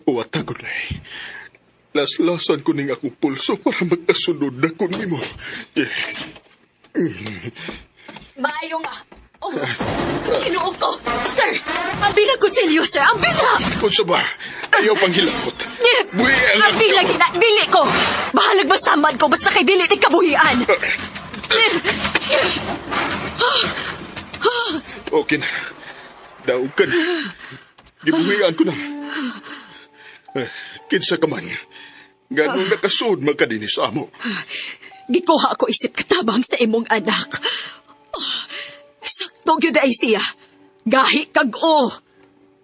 Uwata ko na eh. Laslasan ko ning akong pulso para magkasunod na ko nimo. Maayo nga. Oh, kinuog ko. Sir, ang bilang kutsilyo, sir. Ang bilang! Kung sa ba, ayaw pang hilakot. Buhi ang bilang gina. Dili ko. Bahalag masamad ko basta kay dili ni kabuhian. Okay na. Daog ka na. Gibuhian ko na. Kinsa ka man. Ganong nakasud magkadinis amo. Gikuha ako isip katabang sa imong anak. Sakto gyud ay siya. Gahi kag o.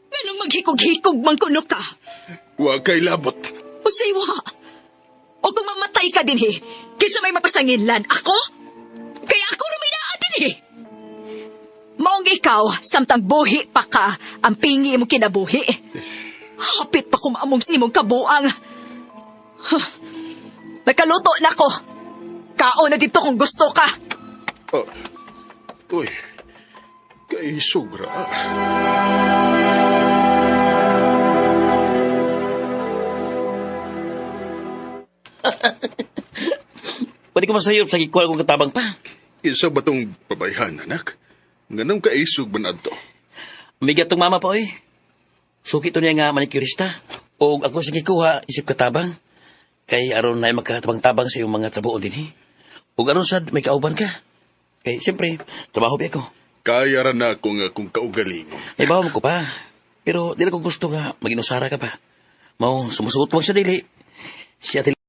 Ganong maghikog-hikog man kuno ka. Wa kay labot. Usay wa. O kung mamatay ka dinhi, kaysa may mapasanginlan ako? Kaya ako na may naa dinhi. Maong ikaw, samtang buhi pa ka, ang pingi mo kinabuhi. Hapit pa kumamong sa imong kabuang. Nagkaluto na ko. Kao na dito kung gusto ka. Uy, kay sugra. Pwede ko masayop sa gikuha kong katabang pa. Isa ba tong babayhan, anak? Nganong kaisog man adto? Umigat tong mama pa, oy. Suki to niya nga manicurista. O ako sa gikuha, isip katabang. Kay aron na magkatabang-tabang sa iyong mga trabaho din, O aron sad may kauban ka. Kay siyempre, trabaho ba ako. Kaya ra na ako nga kung kaugalingon. Ay, bawa mo ko pa. Pero di na ko gusto nga maginusara ka pa. Mao, sumusuot mo sa dili. Siya til...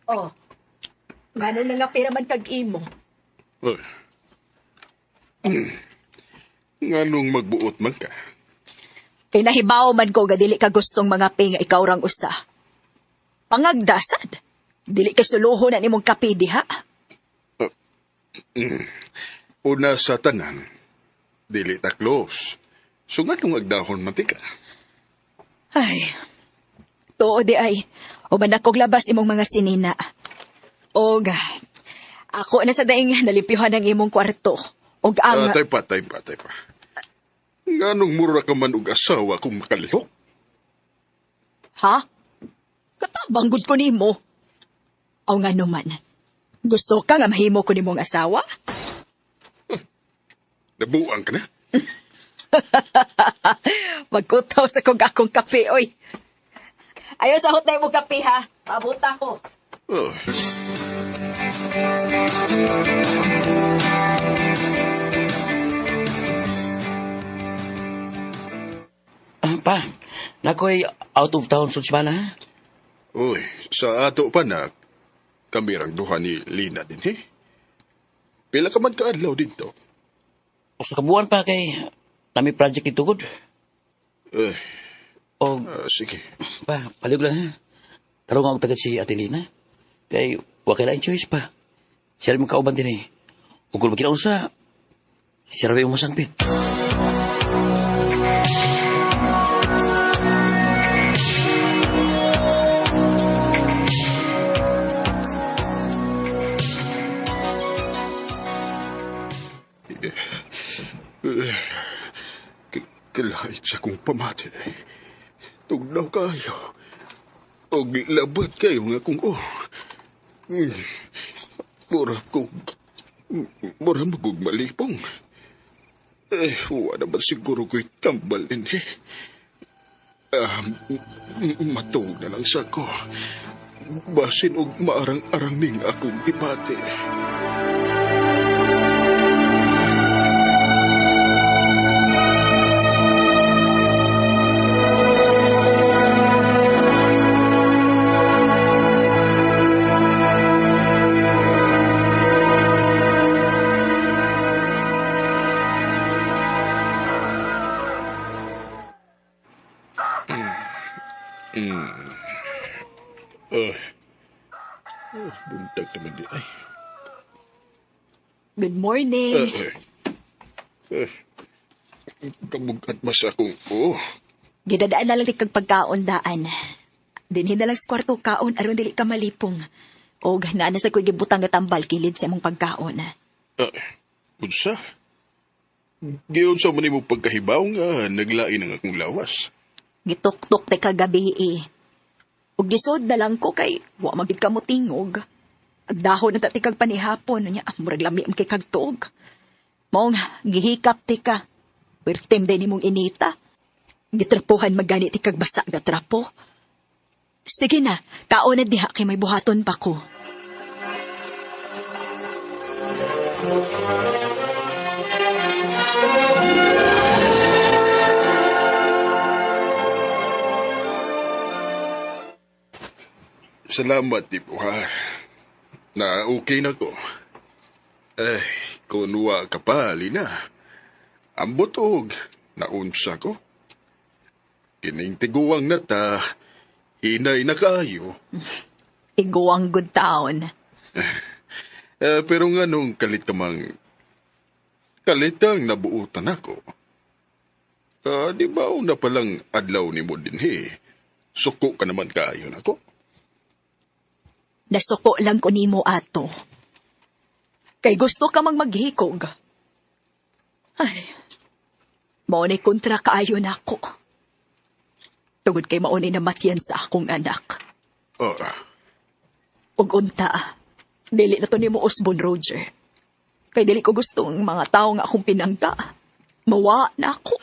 Oh, ngano na nga pera man kag imo? Ay. Nganong magbuot man ka? Kay nahibaw man ko nga dili ka gustong mga nga ikaw rang usa. Pangagdasad, dili ka suluho na nimong kape diha. Una sa tanan, dili ta close. So nganong agdahon man ka? Ay, tuo di ay, uman akong labas imong mga sinina. Og, ako na sa daing nalimpyuhan ng imong kwarto. Og ang... Tay pa. Nganong mura ka man og asawa kung makalihok? Ha? Katabang gud ko nimo. O nga naman, gusto ka nga mahimo ko nimong asawa? Nabuang ka na? Magkutaw sa kong akong kape, oy. Ayaw sa hotay mo kape, ha? Pabuta ko. Oh. Pa, nako'y out of town sa Chibana, ha? Uy, sa ato pa na, kami rang duha ni Lina din, Pila ka man kaadlaw dito? O sa kabuan pa kay nami project ni Tugod. O, Sige. pa, palig lang, ha? Tarong ako tagad si Atelina. Kay, wakil lang choice pa. Siya rin mong kauban din, Ugol ba kinausa, siya rin yung masangpit. Kalahit sa kong pamati. Tugnaw kayo. Og labat kayo nga kung Mura magug malipong. Wala ba siguro ko'y tambal din, Matong na lang sa ko. Basin og maarang-arang ning akong ipati. Buntag naman di ay. Good morning. Kamugat ba sa akong Gidadaan na lang di kag pagkaon-daan. Dinhin na lang sa kwarto kaon aron dili ka malipong. Og naana sa ko'y gibutang nga tambal kilid sa imong pagkaon. Unsa? Giyon sa man imong pagkahibaw nga naglain ang akong lawas. Gitok-tok te kagabi Og gisod na lang ko kay wa magid ka mo tingog. Agdahon na tatikag panihapon nya murag lami am kay kagtuog. Mong gihikap ti ka. Wirtem din nimong inita. Gitrapuhan magani ti kag basa nga trapo. Sige na, kaon na diha kay may buhaton pa ko. Salamat, Tipo, ha? Na okay na ko. Kunwa ka pa, Lina. Ambot og, naunsa ko. Kining tiguang na ta, hinay na kayo. Iguang good taon. Pero nga nung kalit kalitang nabuutan ako. Di ba una palang adlaw ni mo din, Suko ka naman kayo na ko. Nasuko lang ko nimo ato. Kay gusto ka mang maghikog. Ay, maunay kontra kaayo na ako. Tungod kay maunay na matyan sa akong anak. Ug unta, dili na to ni mo usbon, Roger. Kay dili ko gusto ang mga tao nga akong pinangga. Mawa na ako.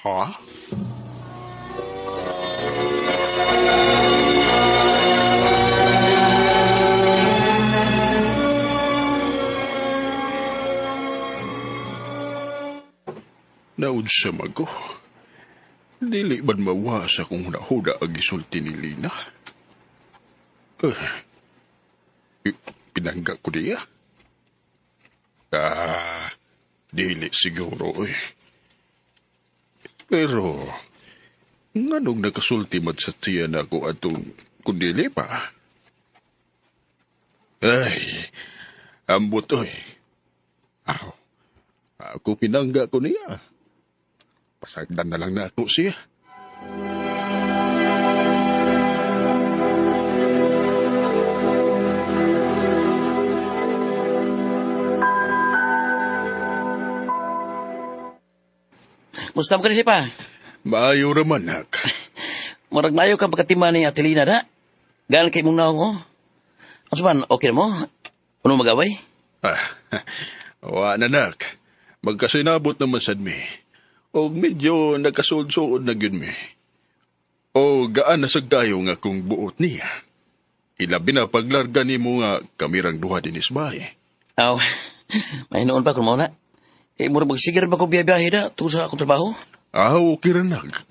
Ha? Naunsa mago. Dili man mawa sa kung huda-huda ang isulti ni Lina. Pinangga ko niya. Dili siguro Pero, nganong nakasulti man sa tiyan ako atong kundili pa? Ay, ambot Ako pinangga ko niya. Pasagdan na lang na ako siya. Musta mo ka pa? Maayo raman, nak. Marag maayo kang pagkatima ni Atelina, da? Gaan kay mong naong, Ano man, okay na mo? Ano magaway? Wa na, nak. Magkasinabot naman sad mi. O medyo nagkasuod-suod na yun mi. O gaan nasagdayo nga kung buot niya. Ilabi na paglarga ni mo nga kamirang duha din isbay. Aw, may noon pa kung mauna. Mura magsigir ba ko biyabiyahe da tuwa sa akong trabaho? Okay rin, nak.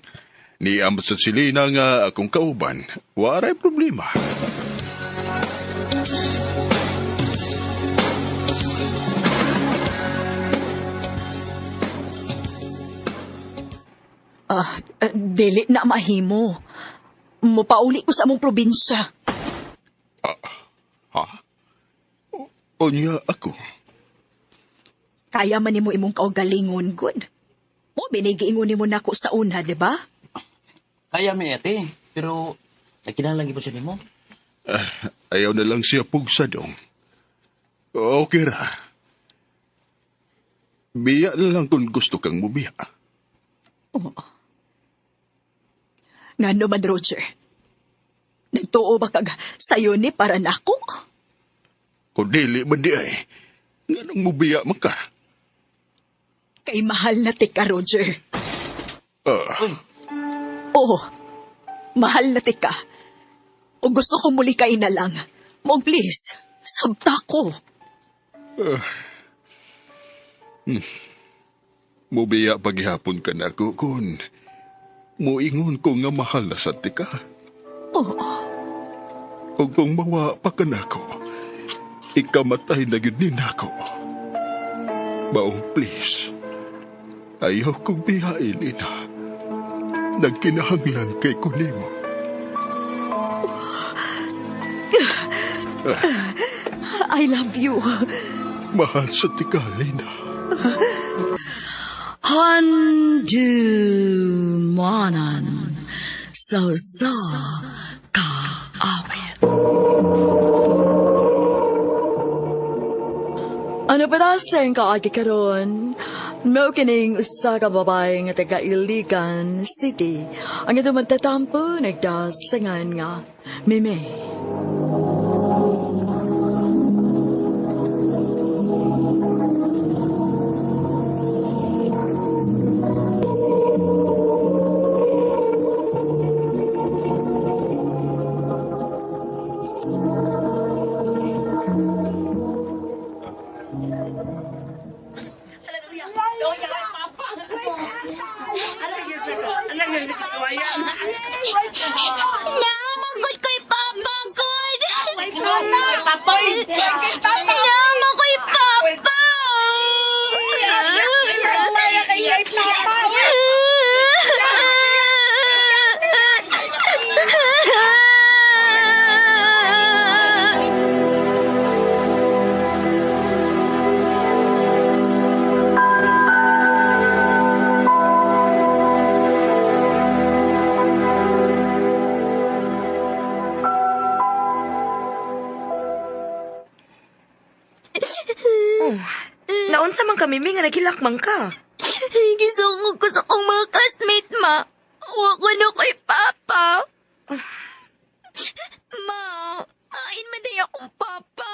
Ni amot sa silina nga akong kauban. Waray problema. Dili na mahimo. Mupauli ko sa among probinsya. Ha? O niya ako? Kaya man nimo imong kaugalingon, good. Mo, binigiingon nimo nako sa una, di ba? Kaya may ate, pero nakinalang po siya mo. Ayaw na lang siya pugsa dong. Okay ra. Biya na lang kung gusto kang mubiya. Nga naman, Roger. Nagtuo ba kag sayo ni para nako? Kung dili man di ay, nga nang mubiya man ka. Kay mahal na tika, Roger. Oo, mahal na tika. O gusto ko muli kain na lang. Mong please, sabta ko. Mubiya paghihapon ka na ko kun muingon ko nga mahal na sa tika. Oo. O kung mawa pa ka na ko, ikamatay na yun din ako. Baong please, ayaw kong bihain, ina. Nagkinahanglan kay kunimo. I love you. Mahal sa tika, Lina. Handumanan sa kaawit. Ano pa daseng kaagi karon? Mao kining usa ka babae nga taga Iligan City. Ang ito magtatampo nagdasangan nga Mime. Naamagod ko'y papagod! Naama ko'y papa! Oh, naunsa man kami, nga nagilakmang ka. Gisungog ko sa kong mga classmate, ma. Wako na kay Papa. Ma, kain man day akong Papa.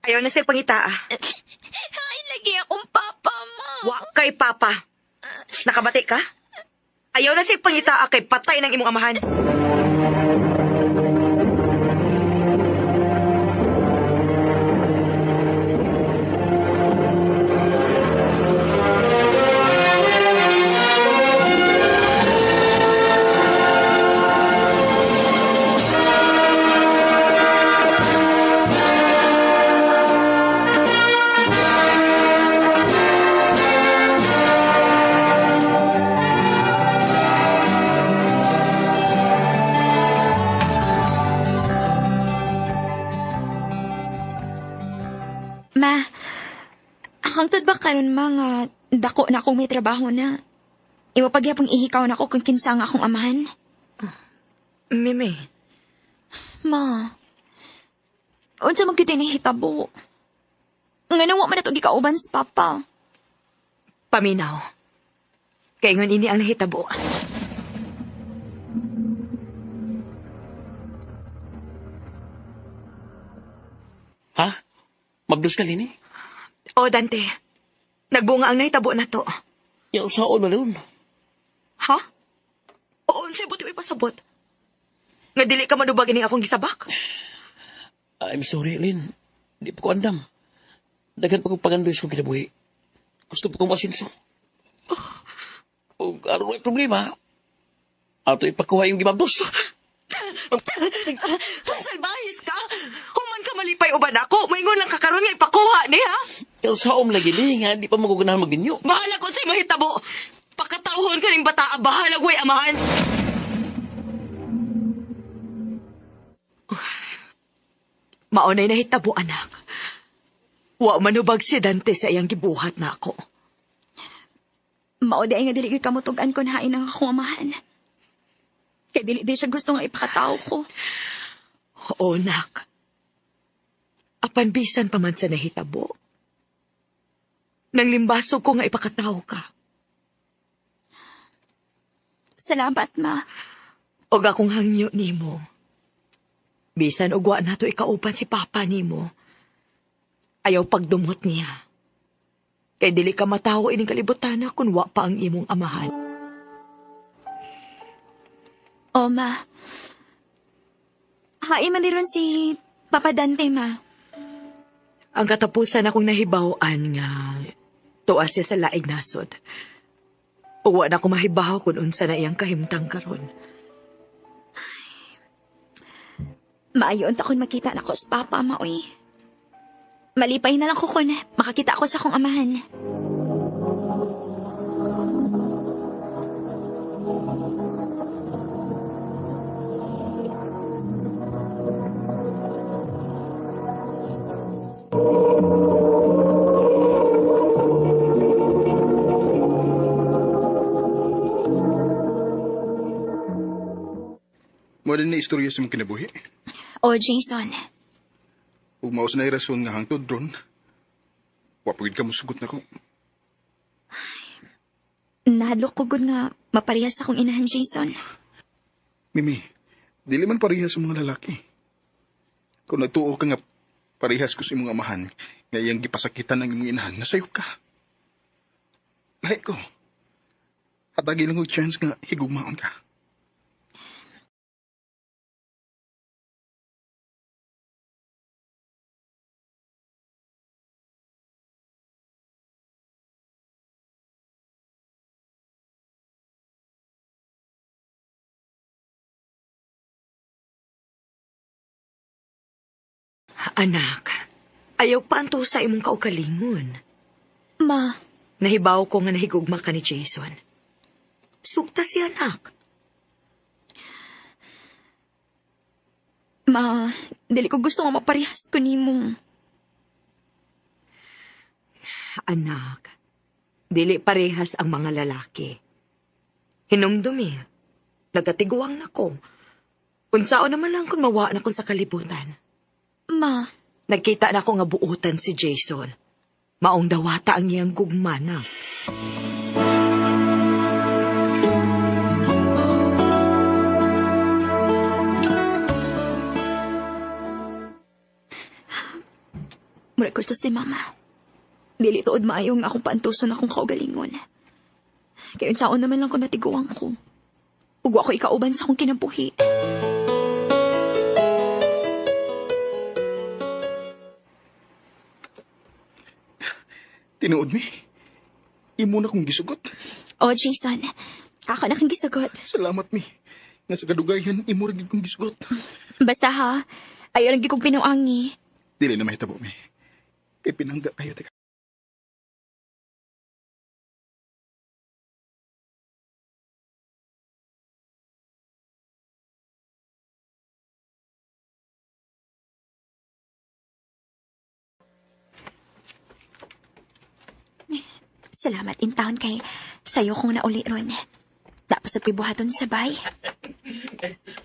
Ayaw na siya pangita, ah. Kain lagi akong Papa, ma. Wa kay Papa. Nakabati ka? Ayaw na siya pangita, ah, kay patay ng imong amahan. Ma, hangtod ba karon mga dako na akong may trabaho na? Iwa pagyapong ihikaw na ako kung kinsa nga akong amahan? Mimi, Ma, unsa man kita nahitabo? Nga nawa man ito gikauban sa Papa. paminaw. Kay ngon ini ang nahitabo. Ha? Magdus ka lini? O, Dante. Nagbunga ang nahitabo na to. Yaw saon man nun. Ha? Oo, unsay buti may pasabot. Nga dili ka madubag ini akong gisabak. I'm sorry, Lynn. Di pa ko andam. Daghan pa kong pagandoy sa kinabuhi. Gusto pa kong masinso. Kung ano may problema, ato ipakuha yung gimabdos. Salbahis ka! Human ka malipay uban ako. Maingon lang kakaroon nga ipakuha ni, ha? Yaw saom lagi ni, nga di pa maguganahan maginyo. Bahala ko sa'y mahitabo. Pakatauhon ka rin bata, bahala ko amahan. Maunay na hitabo, anak. Wa manubag si Dante sa iyang gibuhat na ako. Mao di nga dili ka mutugan ko na hain ang akong amahan. Kaya dili di siya gusto nga ipakatao ko. Oo, nak. Apan bisan pa man sa nahitabo. Nang limbasog ko nga ipakatao ka. Salamat, ma. Og akong hangyo nimo. Bisan ugwa na to ikauban si Papa nimo. Ayaw pagdumot niya. Kay dili ka matawo ining kalibutan na kung wa pa ang imong amahan. O, ma. Hain man ron si Papa Dante, ma. Ang katapusan akong nahibawan nga tuwa siya sa laig nasod. Uwa na ko mahibaw kung unsa na iyang kahimtang karon. Maayon ta kung makita na ko sa Papa, maoy. Malipay na lang ko kung makakita ako sa akong amahan. Mo din na istorya sa mga kinabuhi. O, Jason. Ug maos na rason nga hangtod ron. Wapagid ka mo sugot na ko. Nahadlok ko gud nga maparehas akong inahan, Jason. Mimi, dili man parehas sa mga lalaki. Kung nagtuo ka nga parehas ko sa imong amahan, nga iyang gipasakitan ang imong inahan, nasayop ka. Lahi ko. Hatagi lang og chance nga higugmaon ka. Anak, ayaw pa anto sa imong kaugalingon. Ma, Nahibaw ko nga nahigugma ka ni Jason. Sukta si anak. ma, dili ko gusto nga maparehas ko nimo. Anak, dili parehas ang mga lalaki. Hinumdumi, nagatiguang na ko. Unsaon naman lang kung mawa na ko sa kalibutan. Ma, Nagkita na ko nga buutan si Jason. Maong dawata ang iyang gugmana. Mura gusto si mama. Dili tuod maayo nga akong paantuson akong kaugalingon. Kaya unsaon naman lang ko natiguang ko. Ug ako ikauban sa akong kinabuhi. Tinuod mi. Imo na kong gisugot. O, Jason. Ako na kang gisagot. Salamat mi. Nga sa kadugayan, imo rin kong gisugot. Basta ha, ayaw lang kong pinuangi. Dili na mahitabo mi. Kay pinangga kayo, teka. Salamat in town kay sayo kong nauli ron. Tapos sa pibuhaton sa bay.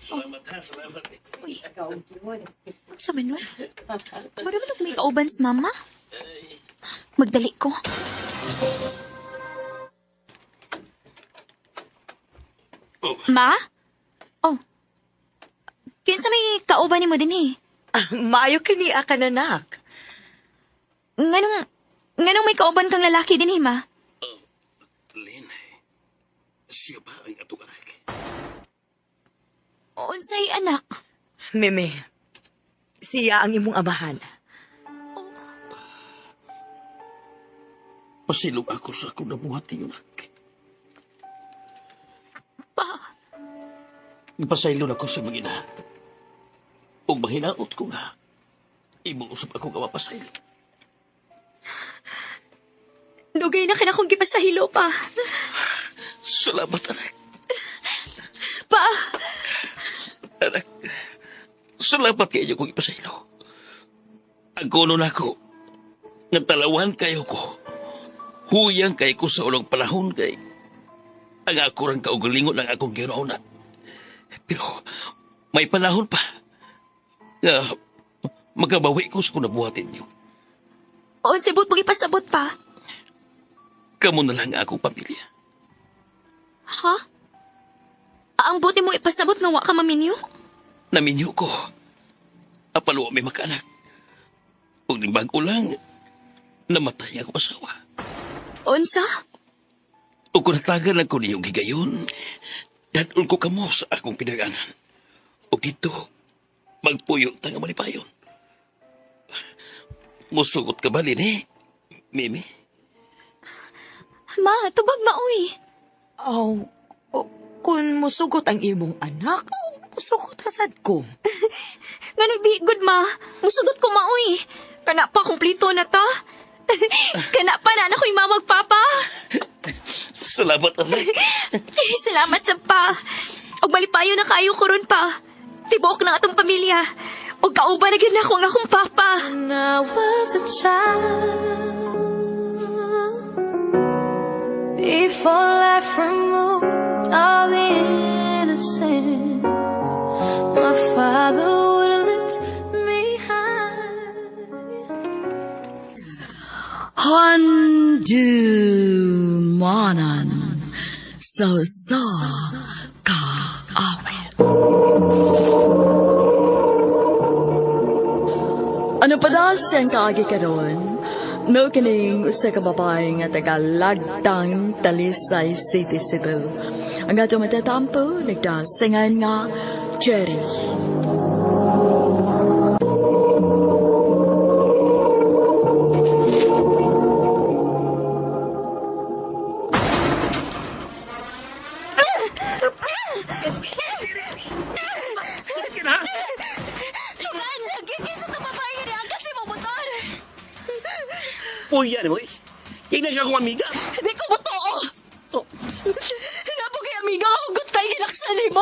Salamat ha, salamat. Uy, sa manon? Mara man may kauban sa mama? Magdali ko. Ma? Oh. Kinsa may kauban ni mo din eh? Maayo kini akan anak. Nganong may kauban kang lalaki din eh, ma? Lynn, siya ba ang atong anak? Unsay anak? Meme, siya ang imong amahan. Pasilog ako sa akong nabuhati yun, anak. Pa? Pasaylon ako sa mga inahan. Kung mahinaot ko nga, imong usap ako nga mapasaylo. Dugay na ka na kong gipasahilo pa. Salamat, anak. Pa? Anak, salamat kayo kong ipasaylo. Ang kuno na ko, nagtalawan kayo ko. Huyang kayo ko sa unang panahon kay ang ako rang kaugalingon ng akong ginauna. Pero may panahon pa nga magabawi ko sa kunabuhatin niyo. O, sibot mong ipasabot pa. Kamu na lang ang akong pamilya. Ha? Ang buti mo ipasabot nga wa ka maminyo? Naminyo ko. Apalo may makaanak. Huwag din bago lang, namatay ang asawa. Unsa? O kung natagan ko niyong higayon, dadul ko kamo sa akong pinaganan. O dito, magpuyo tanga malipayon. Musugot ka ba, Lini? Mimi? Ma, tubag maoy. Kung musugot ang imong anak, musugot hasad ko. Nga nagbigod, ma. Musugot ko maoy. Kana pa, kumplito na ta. Kana pa na ako'y mamagpapa. Salamat, anak. Salamat sa pa. Og malipayo na kayo ko ron pa. Tibok na atong pamilya. Og kauba na gyud ako ang akong papa. When I was a child, before life removed all the innocence, my father would lift me high. Handumanan sa kaawit. Ano pa daw siyang kaagi ka doon? No kining sa kababae nga taga-lagdang Talisay City, Cebu. Ang ato matatampo, nagdasingan nga Cherry. Puya mo, yung nagkakong amiga. Hindi ko matoo! Hinabo kay amiga, hugot tayo ginaksan mo!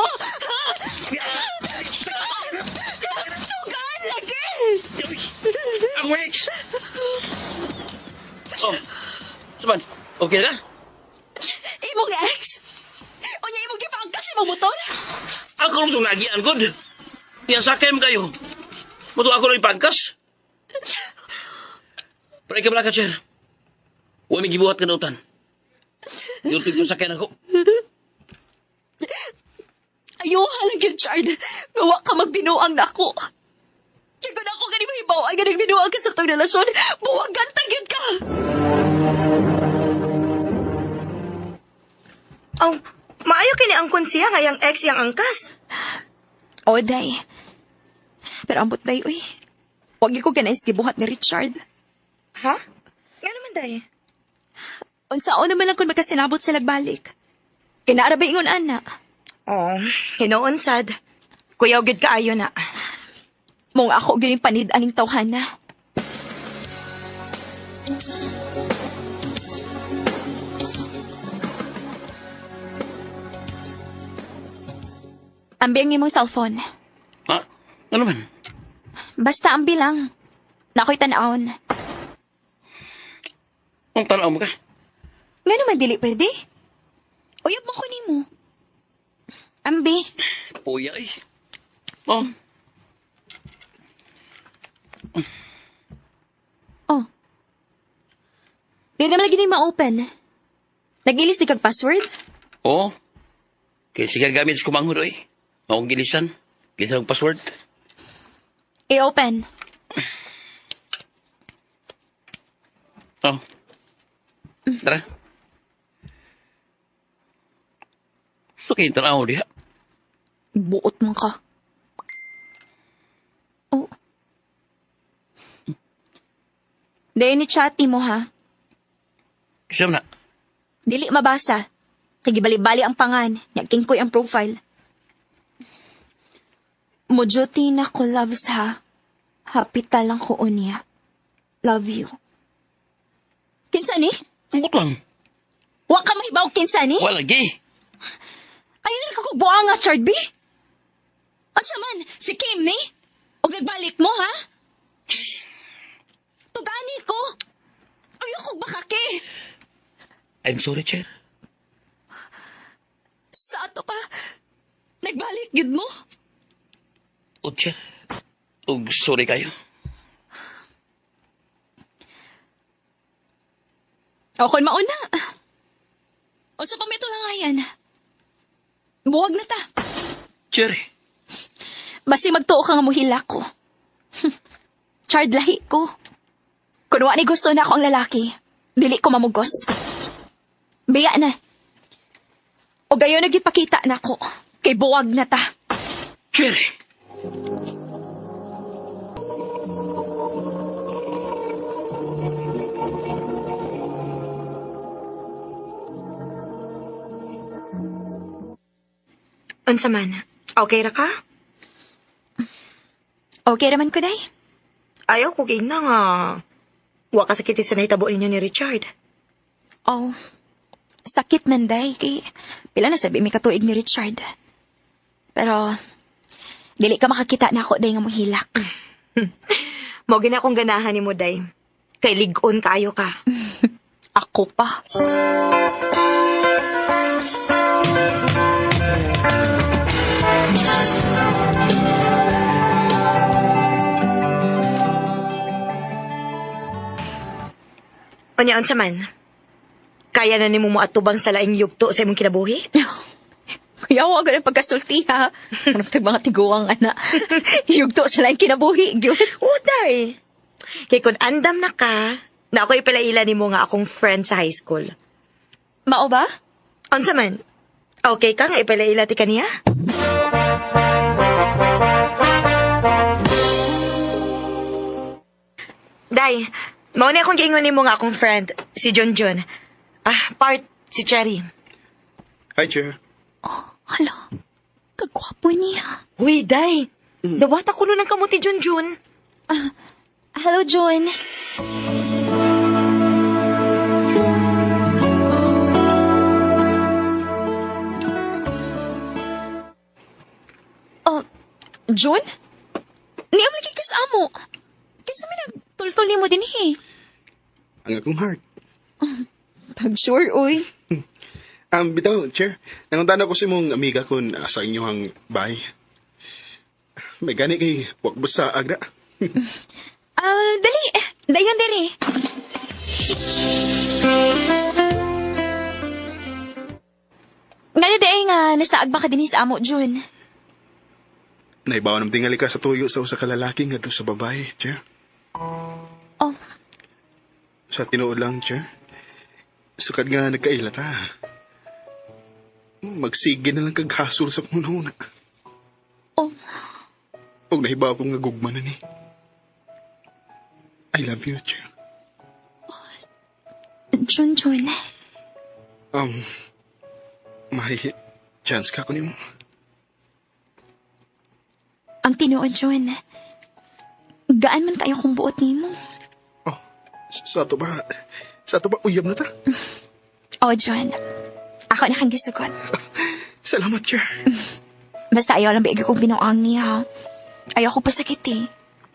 Tugaan lagi! Ang Wex! Oh, saban, okay na? Imong ex! O niya imong gipangkas imong motor? Ako rin itong nagian ko. Kaya sakay mo kayo. Muto ako rin pangkas. Pray ka bala ka, Chair. Huwag may gibuhat ka na utan. Yultig ko sakyan ako. Ayaw halang yun, Chard. Gawa ka magbinuang na ako. Kaya kung ako ganun mahibaw, ay ganun binuang ka sa itong relasyon, buwagan tagyod ka! Oh, maayo kini ang konsiya nga yang ex yang angkas. O, day. Pero ambot, day, uy. Huwag ko ganais gibuhat ni Richard. Ha? Nga naman, day. Unsaon naman lang kung magkasinabot sila balik. Kinaarabay ingon, ana. Oh, hinoon sad. Kuyaw gid kaayo na. Mong ako galing panid aning tawhana. Ambi ang imong cellphone. Ha? Ano man? Basta ambi lang. Nako'y tanawon. Ang tanaw mo ka? Nga naman dili pwede. Uyab mo ko nimo. Ambi. Puya eh. Oh. Oh. Di naman lagi na ma-open. Nag-ilis di kag password? Oo. Kaya sige gamit sa kumanghod eh. Maong gilisan. Gilisan ang password. I-open. Oh. Tara. So kayo tanaw diha. Buot man ka. Oh. Dahil ni chat mo ha. Siyam na. Dili mabasa. Kagibali-bali ang pangan. Nagkingkoy ang profile. Mojuti na ko loves ha. Hapita lang ko unya. Love you. Kinsa ni? Ang butang. Wa ka mahibaw kinsa ni? Wala lagi. Ay, ka ko buang nga, Chard B. Ansa man, si Kim ni? Og nagbalik mo, ha? Tugani ko. Ayoko bakake. I'm sorry, Chair. Sa ato pa, nagbalik yun mo? O, Chair. O, sorry kayo. Ako mauna. O sa pamito lang ayan. Buwag na ta. Chair. Basi magtuo ka nga muhila ko. Chard lahi ko. Kung wa ni gusto na ako ang lalaki, dili ko mamugos. Biya na. O gayon nagipakita na ko. Kay buwag na ta. Chair. Unsa man? Okay ra ka? Okay raman ko, day. Ayaw ko kay na nga. Wa ka sakit sa nahitabo ninyo ni Richard. Oh, sakit man, day. Kay pila na sabi may katuig ni Richard. Pero, dili ka makakita na ako, day, nga mohilak. Mo gina akong ganahan ni mo, day. Kay ligon kaayo ka. Ako pa. Unya, unsa man? Kaya na nimo mo atubang sa laing yugto sa imong kinabuhi? Yawa agad ang pagkasulti, ha? Ano pa mga tiguang, ana? Yugto sa laing kinabuhi, gyud. Uday. Kay kun andam na ka, na ako ipalaila nimo nga akong friend sa high school. Mao ba? Unsa man? Okay ka nga ipalaila ti kaniya? Day, mao ni akong giingon nimo nga akong friend, si Junjun. Part, si Cherry. Hi, Chair. Oh, hala. Kagwapo niya. Uy, Day. Dawata ko nun ang kamuti, Junjun. Hello, John. John? Niyam lagi kas amo. Kasi may nagtultuli mo din eh. Ang akong heart. Pag sure, uy. Bitaw, Chair. Nanguntan ako si mong amiga kung sa inyong bahay. May gani kay wak basa agra. Dali. Dayon diri. Nga day nga, nasaag ba ka din sa amo, Jun? Naibawa ng tingali ka sa tuyo sa usa ka lalaki nga doon sa babae, Cher. Oh, Sa tinuod lang, Cher. Sukad nga nagkailat ha. Magsige na lang kag hasol sa kununa. oh, Og nahibaw ko nga gugma na ni. I love you, Cher. Jun. May chance ka ko nimo. Ang tinuod, Jun. Gaan man tayo kung buot nimo. Oh, sa ato ba uyab na ta? Oh, Jun. Ako na kang gisugot. Salamat, Cher. Basta ayaw lang bigay kong binuang niya. Ayaw ko pasakit eh.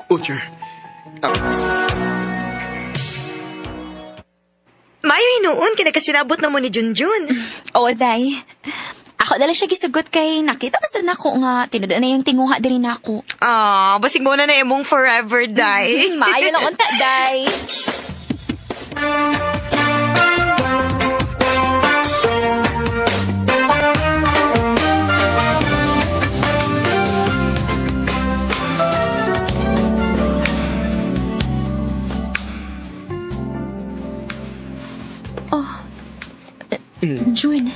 Oh, Cher. Mayo hinuon, kinakasinabot na mo ni Junjun. Oo, day. Ako dala siya gisugot kay nakita pa sa nako nga tinuda na yung tinguha diri nako. Basig mo na imong forever, day. Maayo lang unta, day. Jun,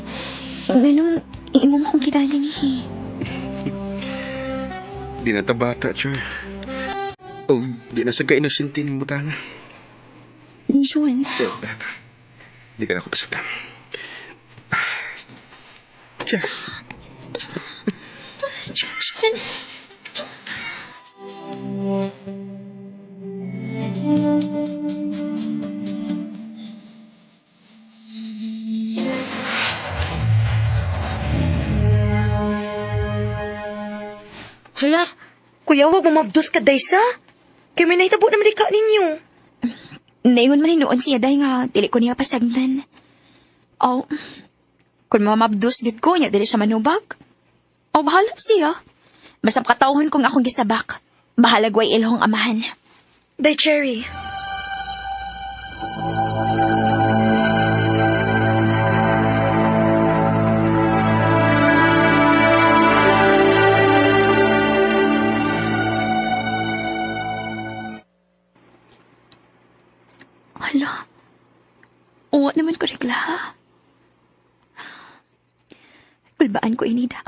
ganun, iimom kong kita din eh. Di na ta bata, Cher. Oh, di na sa ka-innocente ng butanga. Jun. Di ka na ako pasaktan. Cher. Jun. Hala, kuya, wag mo mabdos ka, Daysa. Kaya may nahitabo naman ka ninyo. Naingon man hinuon siya dahil nga, dili ko niya pasagdan. Oh, kung mamabdos gid ko niya, dili siya manubag. Oh, bahala siya. Basta katawhon kong akong gisabak. Bahala gway ilhong amahan. Day, Cherry. Hala, uwa naman ko regla, ha? Kulbaan ko inida.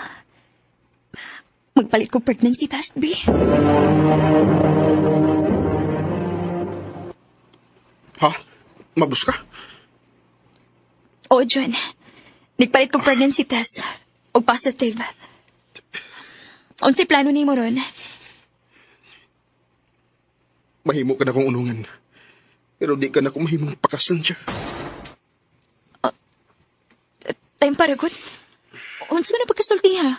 Magpalit ko pregnancy test, B. Ha? Mabus ka? Oo, John. Nagpalit ko pregnancy test. O positive. Unsay plano ni mo ron? Mahimo ka na kong unungan. Pero di ka na kong mahimong pakasan siya. Time para good. Unsa man ang pagkasulti, ha?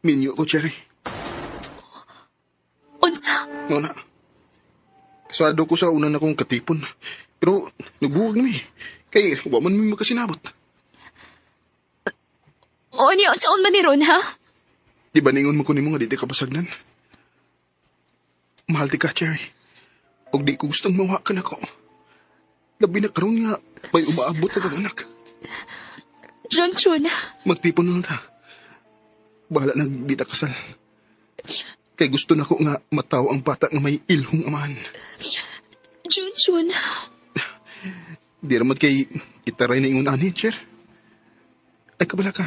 Minyo ko, Cherry. Unsa? Nga na. Kasado ko sa una na kong katipon. Pero nagbuwag na kay waman may makasinabot. O niya, unsaon man ni ron, ha? Di ba ningon mo ko ni mga di kapasagnan? Mahal ti ka, Cherry. Og di ko gustong mawa ka na ko. Labi na karoon nga, may umaabot na kang anak. John Chun. Magtipon na lang ta. Bahala na di ta kasal. Kay gusto na ko nga mataw ang bata nga may ilhong amahan. John Chun. Di ramat kay itaray na ingon ani, Cher. Ay kabala ka.